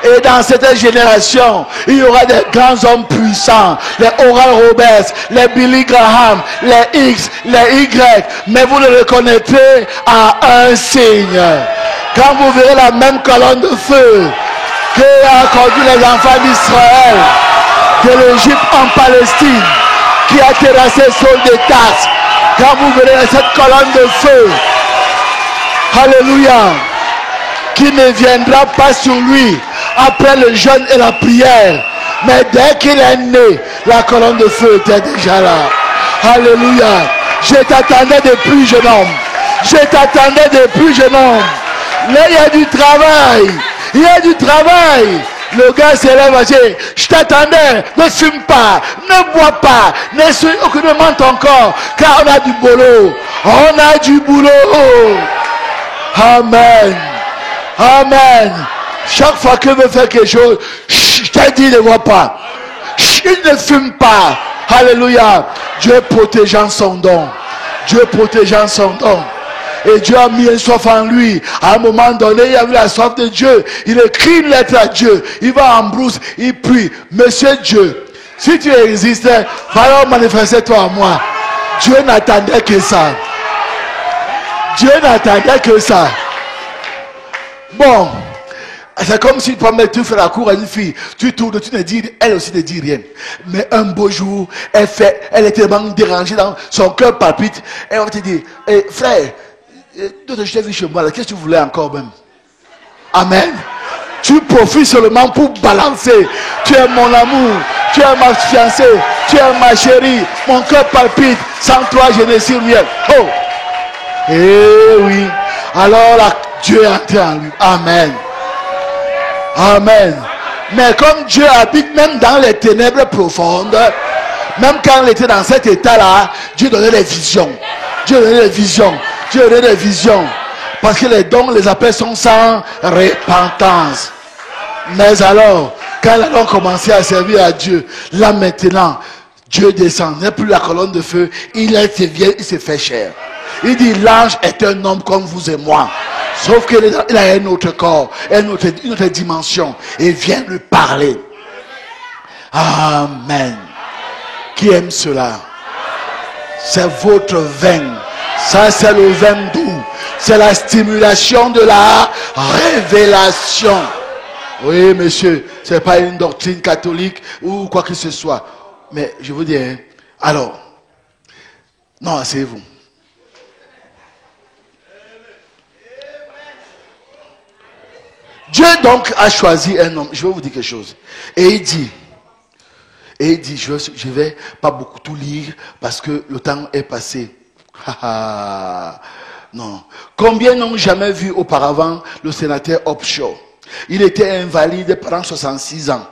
Et dans cette génération, il y aura des grands hommes puissants, les Oral Roberts, les Billy Graham, les X, les Y, mais vous le reconnaîtrez à un signe. Quand vous verrez la même colonne de feu qui a conduit les enfants d'Israël de l'Égypte en Palestine, qui a terrassé Saul de Tarse, quand vous verrez cette colonne de feu, alléluia, qui ne viendra pas sur lui après le jeûne et la prière, mais dès qu'il est né, la colonne de feu était déjà là. Alléluia. Je t'attendais depuis jeune homme. Je t'attendais depuis jeune homme. Là, il y a du travail. Il y a du travail. Le gars s'élève à dire, je t'attendais, ne fume pas, ne bois pas, ne suis aucunement ton corps, car on a du boulot. On a du boulot. Amen. Amen. Chaque fois que veut faire quelque chose, je t'ai dit ne vois pas. Il ne fume pas. Alléluia. Dieu protégeant son don. Dieu protégeant son don. Et Dieu a mis une soif en lui. À un moment donné, il a vu la soif de Dieu. Il écrit une lettre à Dieu. Il va en brousse, il prie. Monsieur Dieu, si tu existes, alors manifeste-toi à moi. Dieu n'attendait que ça. Dieu n'attendait que ça. Bon, c'est comme si tu fais la cour à une fille, tu tournes, tu ne dis, elle aussi ne dit rien. Mais un beau jour, elle est tellement dérangée, dans son cœur palpite, elle va te dire, frère, je t'ai vu chez moi, qu'est-ce que tu voulais encore même? Amen. Tu profites seulement pour balancer. Tu es mon amour, tu es ma fiancée, tu es ma chérie, mon cœur palpite, sans toi je ne suis rien. Oh! Eh oui. Alors là, Dieu est entré en lui. Amen. Amen. Mais comme Dieu habite même dans les ténèbres profondes, même quand il était dans cet état-là, Dieu donnait des visions. Dieu donnait des visions. Dieu donnait des visions. Parce que les dons, les appels sont sans repentance. Mais alors, quand ils ont commencé à servir à Dieu, là maintenant, Dieu descend. Il n'est plus la colonne de feu. Il se fait chair. Il dit, l'ange est un homme comme vous et moi. Sauf qu'il a un autre corps, une autre dimension. Et vient lui parler. Amen. Qui aime cela? C'est votre vin. Ça, c'est le vin doux. C'est la stimulation de la révélation. Oui, monsieur, ce n'est pas une doctrine catholique ou quoi que ce soit. Mais je vous dis, alors, non, asseyez-vous. Dieu donc a choisi un homme. Je vais vous dire quelque chose. Et il dit, je vais pas beaucoup tout lire parce que le temps est passé. Non. Combien n'ont jamais vu auparavant le sénateur Upshaw? Il était invalide pendant 66 ans.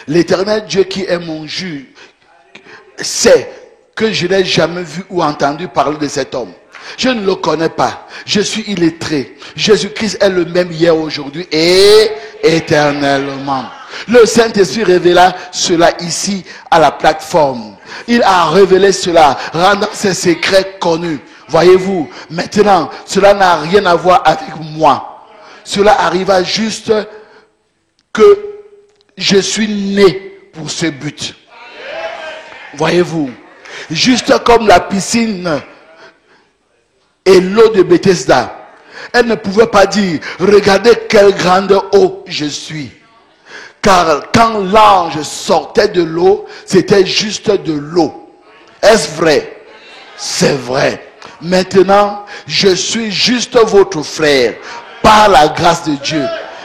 L'Éternel Dieu qui est mon juge sait que je n'ai jamais vu ou entendu parler de cet homme. Je ne le connais pas. Je suis illettré. Jésus-Christ est le même hier, aujourd'hui et éternellement. Le Saint-Esprit révéla cela ici à la plateforme. Il a révélé cela, rendant ses secrets connus. Voyez-vous, maintenant, cela n'a rien à voir avec moi. Cela arriva juste que je suis né pour ce but. Voyez-vous, juste comme la piscine et l'eau de Bethesda, elle ne pouvait pas dire, regardez quelle grande eau je suis. Car quand l'ange sortait de l'eau, c'était juste de l'eau. Est-ce vrai? C'est vrai. Maintenant, je suis juste votre frère, par la grâce de Dieu.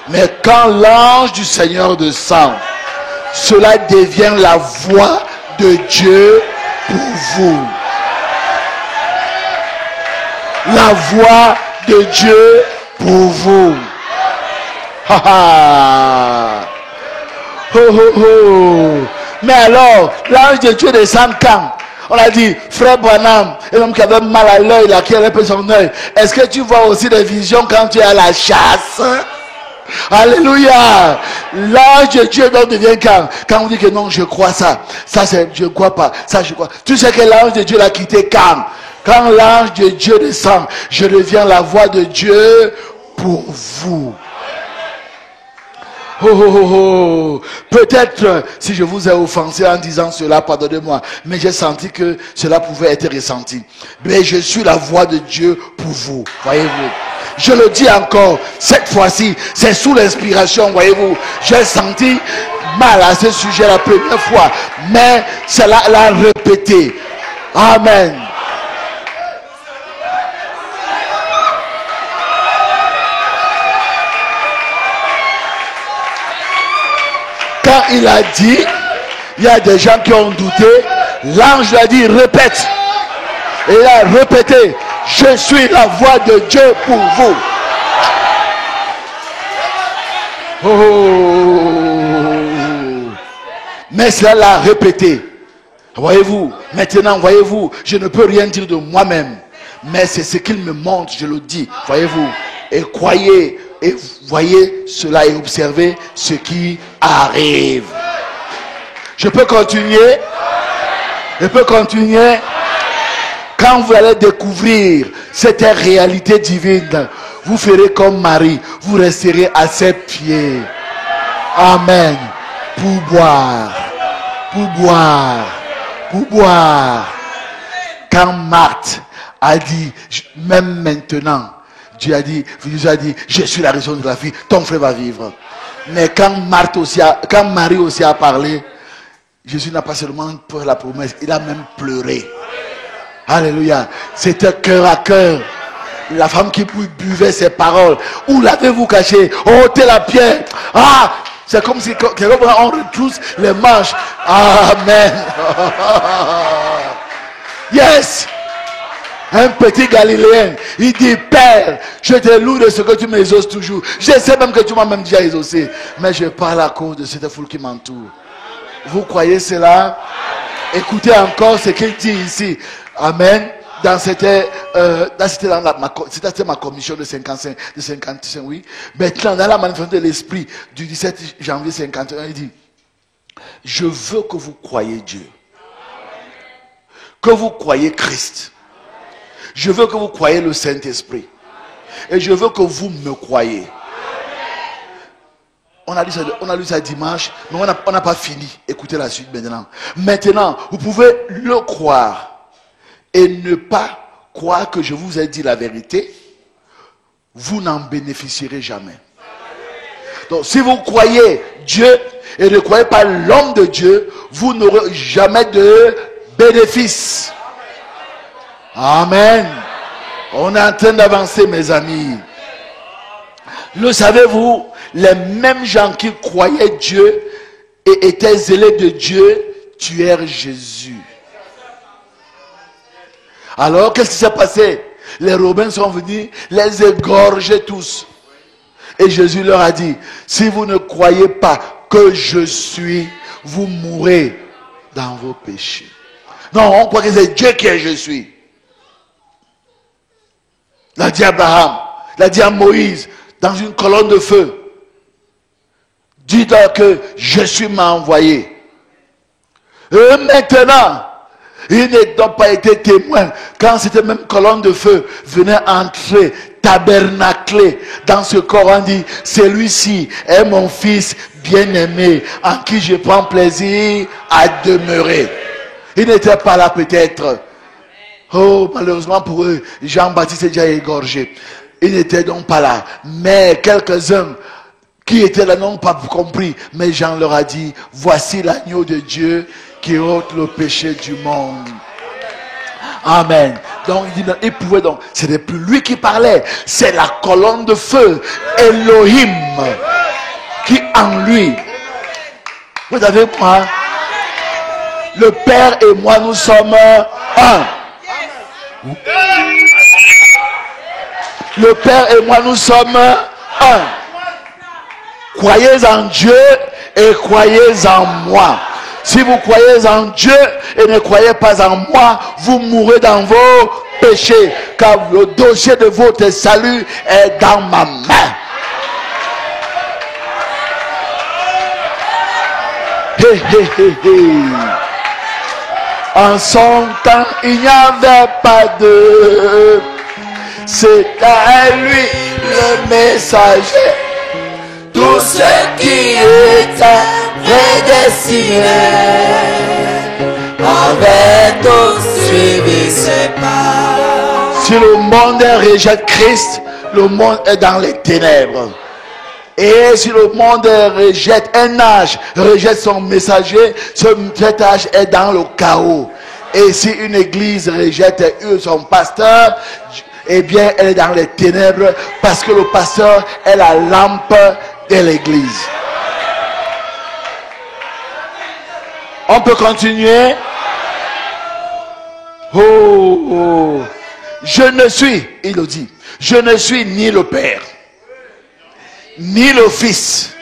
Mais quand l'ange du Seigneur descend, cela devient la voix de Dieu pour vous. La voix de Dieu pour vous. Ha ha. Ho ho ho. Mais alors, l'ange de Dieu descend quand? On a dit, frère Branham, un homme qui avait mal à l'œil, là, qui avait peu son œil. Est-ce que tu vois aussi des visions quand tu es à la chasse? Alléluia. L'ange de Dieu donc devient quand on dit que non, je crois ça. Ça c'est, je ne crois pas. Ça je crois. Tu sais que l'ange de Dieu l'a quitté quand l'ange de Dieu descend, je deviens la voix de Dieu pour vous. Oh, oh, oh, oh. Peut-être si je vous ai offensé en disant cela, pardonnez-moi, mais j'ai senti que cela pouvait être ressenti. Mais je suis la voix de Dieu pour vous, voyez-vous. Je le dis encore, cette fois-ci, c'est sous l'inspiration, voyez-vous. J'ai senti mal à ce sujet la première fois, mais cela l'a répété. Amen. Quand il a dit, il y a des gens qui ont douté, l'ange lui a dit, répète. Et il a répété, je suis la voix de Dieu pour vous. Oh. Mais cela l'a répété. Voyez-vous, maintenant, voyez-vous, je ne peux rien dire de moi-même. Mais c'est ce qu'il me montre, je le dis. Voyez-vous, et croyez, et voyez cela et observez ce qui arrive. Je peux continuer? Je peux continuer? Quand vous allez découvrir cette réalité divine, vous ferez comme Marie, vous resterez à ses pieds. Amen. Pour boire, pour boire, pour boire. Quand Marthe a dit, même maintenant, Dieu a dit, je suis la raison de la vie, ton frère va vivre. Mais quand Marie aussi a parlé, Jésus n'a pas seulement pour la promesse, il a même pleuré. Alléluia. C'était cœur à cœur. La femme qui buvait ses paroles. Où l'avez-vous caché? Ôtez la pierre. Ah, c'est comme si on retrousse les manches. Amen. Yes. Un petit Galiléen, il dit, Père, je te loue de ce que tu m'exauces toujours. Je sais même que tu m'as même déjà exaucé. Mais je parle à cause de cette foule qui m'entoure. Vous croyez cela? Écoutez encore ce qu'il dit ici. Amen. C'était ma commission de 55, oui. Maintenant, dans la manifestation de l'esprit du 17 janvier 51, il dit, je veux que vous croyez Dieu. Que vous croyez Christ. Je veux que vous croyez le Saint-Esprit. Et je veux que vous me croyez. On a lu ça dimanche, mais on n'a pas fini. Écoutez la suite maintenant. Maintenant, vous pouvez le croire et ne pas croire que je vous ai dit la vérité. Vous n'en bénéficierez jamais. Donc, si vous croyez Dieu et ne croyez pas l'homme de Dieu, vous n'aurez jamais de bénéfice. Amen. On est en train d'avancer, mes amis. Le savez-vous, les mêmes gens qui croyaient Dieu et étaient zélés de Dieu tuèrent Jésus. Alors, qu'est-ce qui s'est passé? Les Romains sont venus les égorger tous. Et Jésus leur a dit, si vous ne croyez pas que je suis, vous mourrez dans vos péchés. Non, on croit que c'est Dieu qui est je suis. L'a dit Abraham, l'a dit à Moïse, dans une colonne de feu. Dites-leur que je suis m'a envoyé. Et maintenant, ils n'ont pas été témoins quand cette même colonne de feu venait entrer, tabernacler dans ce corps. On dit, celui-ci est mon fils bien-aimé, en qui je prends plaisir à demeurer. Ils n'étaient pas là peut-être. Oh, malheureusement pour eux, Jean-Baptiste est déjà égorgé. Ils n'étaient donc pas là. Mais quelques-uns qui étaient là n'ont pas compris. Mais Jean leur a dit, voici l'agneau de Dieu qui ôte le péché du monde. Amen. Donc il pouvait donc, ce n'est plus lui qui parlait, c'est la colonne de feu, Elohim, qui en lui. Vous avez moi, le Père et moi, nous sommes un. Le Père et moi, nous sommes un. Croyez en Dieu et croyez en moi. Si vous croyez en Dieu et ne croyez pas en moi, vous mourrez dans vos péchés, car le dossier de votre salut est dans ma main. Hé, hé, hé, hé. En son temps, il n'y avait pas de... C'est à lui le messager. Tout ce qui était prédestiné avait tous suivi ses pas. Si le monde rejette Christ, le monde est dans les ténèbres. Et si le monde rejette un âge, rejette son messager, cet âge est dans le chaos. Et si une église rejette son pasteur, eh bien elle est dans les ténèbres, parce que le pasteur est la lampe de l'église. On peut continuer? Oh, je ne suis, il le dit, je ne suis ni le Père, ni le Fils,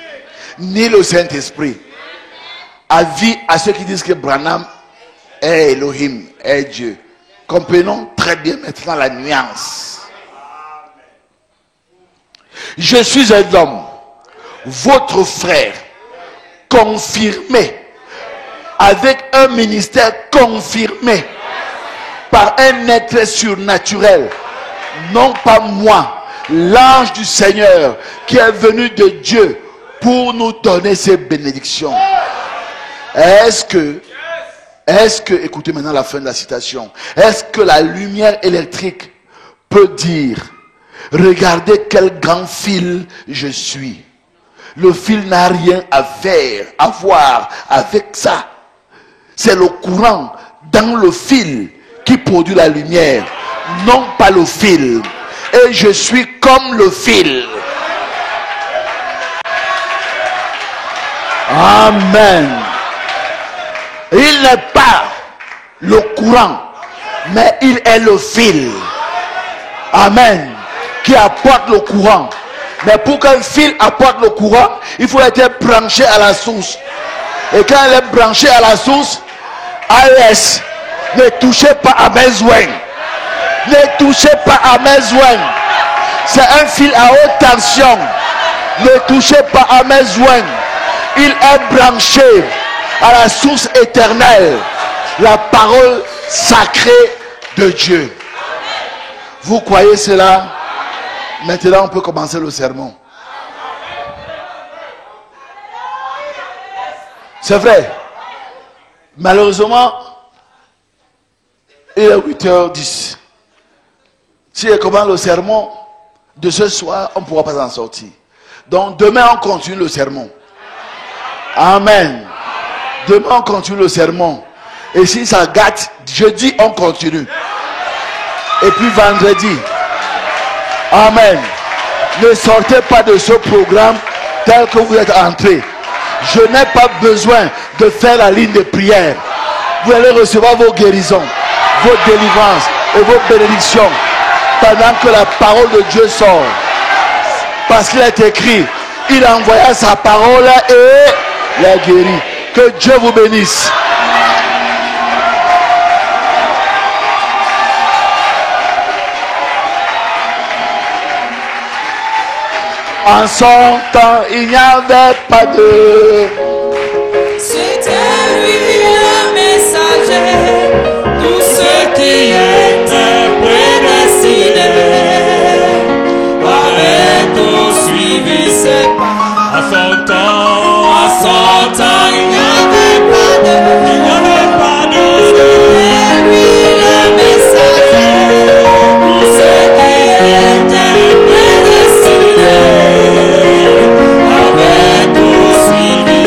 ni le Saint-Esprit. Avis à ceux qui disent que Branham est Elohim, est Dieu. Comprenons très bien maintenant la nuance. Je suis un homme, votre frère, confirmé, avec un ministère confirmé par un être surnaturel, non pas moi, l'ange du Seigneur qui est venu de Dieu pour nous donner ses bénédictions. Est-ce que, écoutez maintenant la fin de la citation, est-ce que la lumière électrique peut dire, regardez quel grand fil je suis? Le fil n'a rien à voir avec ça. C'est le courant dans le fil qui produit la lumière, non pas le fil. Et je suis comme le fil. Amen. Il n'est pas le courant, mais il est le fil. Amen. Qui apporte le courant. Mais pour qu'un fil apporte le courant, il faut être branché à la source. Et quand elle est branchée à la source, AES, ne touchez pas à mes joints. Ne touchez pas à mes joints. C'est un fil à haute tension. Ne touchez pas à mes joints. Il est branché à la source éternelle, la parole sacrée de Dieu. Vous croyez cela? Maintenant, on peut commencer le sermon. C'est vrai. Malheureusement, il est 8h10. Si je commence le sermon de ce soir, on ne pourra pas en sortir. Donc, demain, on continue le sermon. Amen. Demain, on continue le sermon. Et si ça gâte, jeudi, on continue. Et puis vendredi. Amen. Ne sortez pas de ce programme tel que vous êtes entré. Je n'ai pas besoin de faire la ligne de prière. Vous allez recevoir vos guérisons, vos délivrances et vos bénédictions pendant que la parole de Dieu sort. Parce qu'il est écrit, il envoya sa parole et l'a guéri. Que Dieu vous bénisse. En son temps, il n'y avait pas de... C'était lui le messager, tout ce qui était prédestiné avait tout suivi ses pas. À son temps, il n'y avait pas de... C'était lui le messager, tout ce qui était prédestiné. Avec tout suivi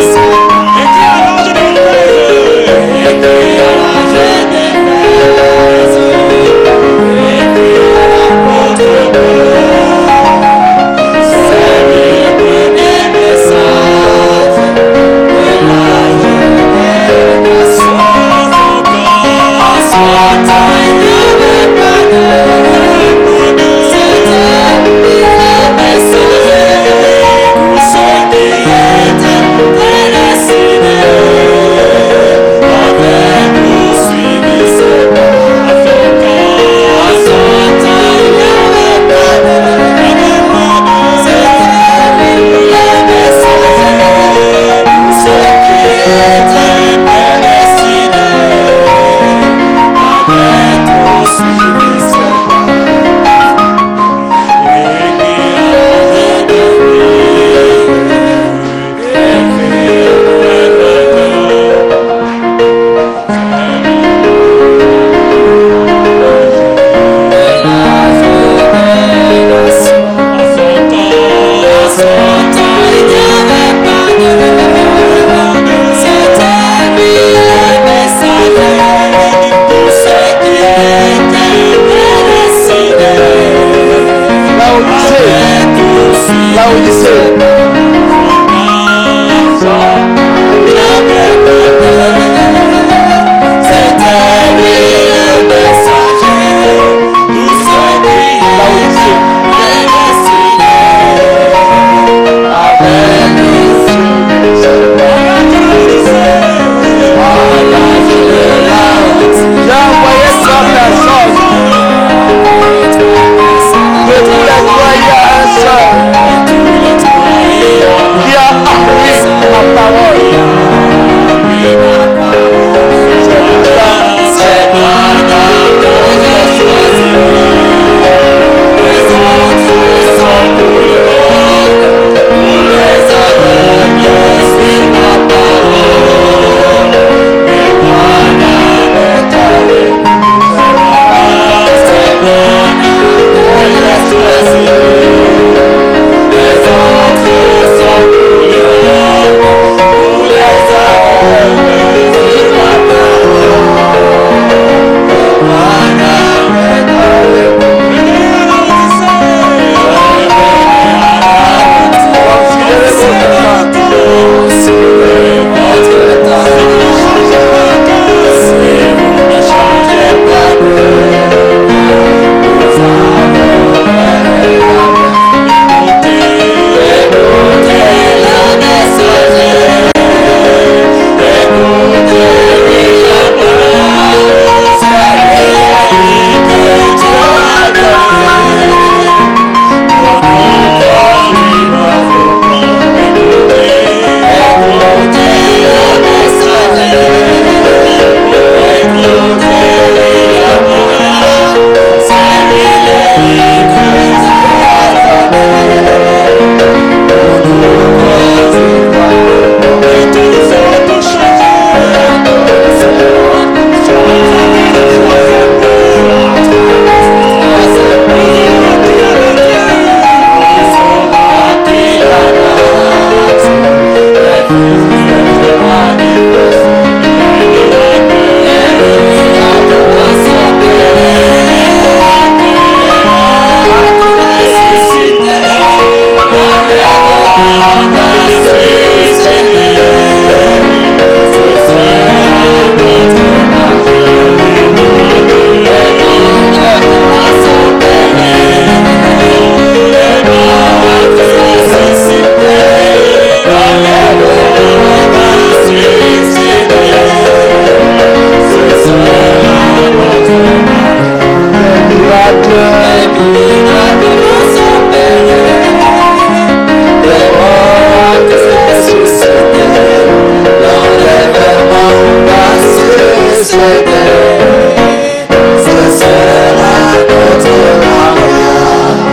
ce sera notre mariage.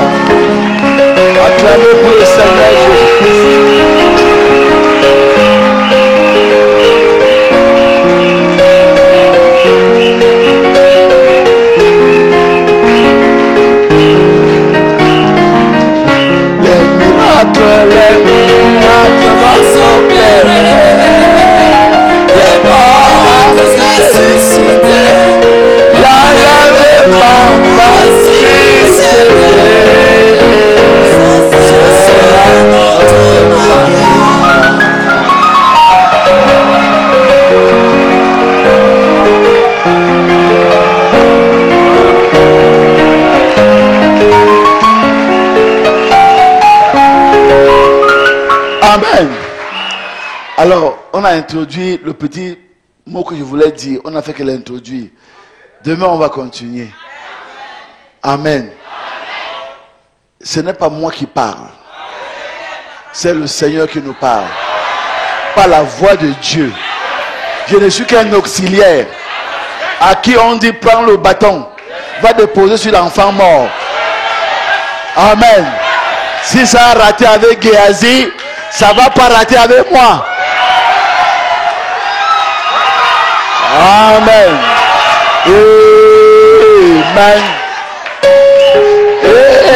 Acclamez pour le Seigneur Jésus. Les miracles vont s'opérer, les morts vont ressusciter, l'enlèvement va succéder. Ce sera notre mariage. Amen. Alors, on a introduit le petit mot que je voulais dire. On a fait que l'introduire. Demain, on va continuer. Amen. Ce n'est pas moi qui parle. C'est le Seigneur qui nous parle. Par la voix de Dieu. Je ne suis qu'un auxiliaire. À qui on dit, prends le bâton. Va déposer sur l'enfant mort. Amen. Si ça a raté avec Géasi, ça ne va pas rater avec moi. Amen. Amen. Amen.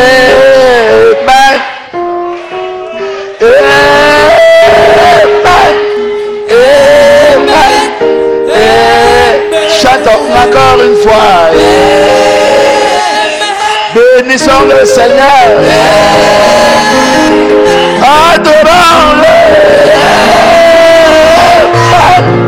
Amen. Amen. Chantons encore une fois. Bénissons le Seigneur. Adorons-le. Amen.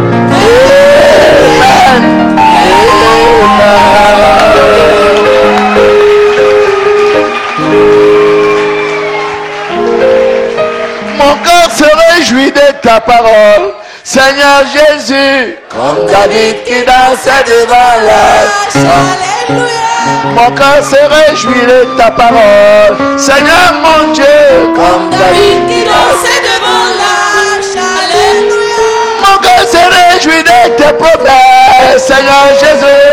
Mon cœur se réjouit de ta parole, Seigneur Jésus, comme David qui dansait devant l'arche. Alléluia. Mon cœur se réjouit de ta parole, Seigneur mon Dieu, comme David qui dansait devant l'arche. Alléluia. Mon cœur se réjouit de tes promesses, Seigneur Jésus.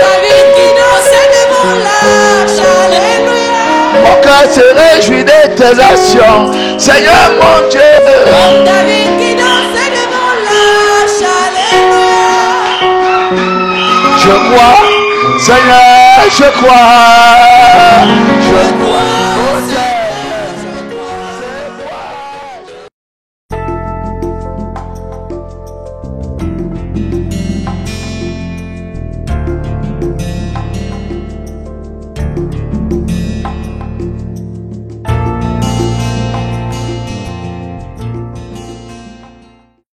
David qui dansait devant l'arche. Alléluia. Mon cœur se réjouit de tes actions, Seigneur mon Dieu. Comme David qui dansait devant l'arche. Alléluia. Je crois, Seigneur, je crois. Je crois.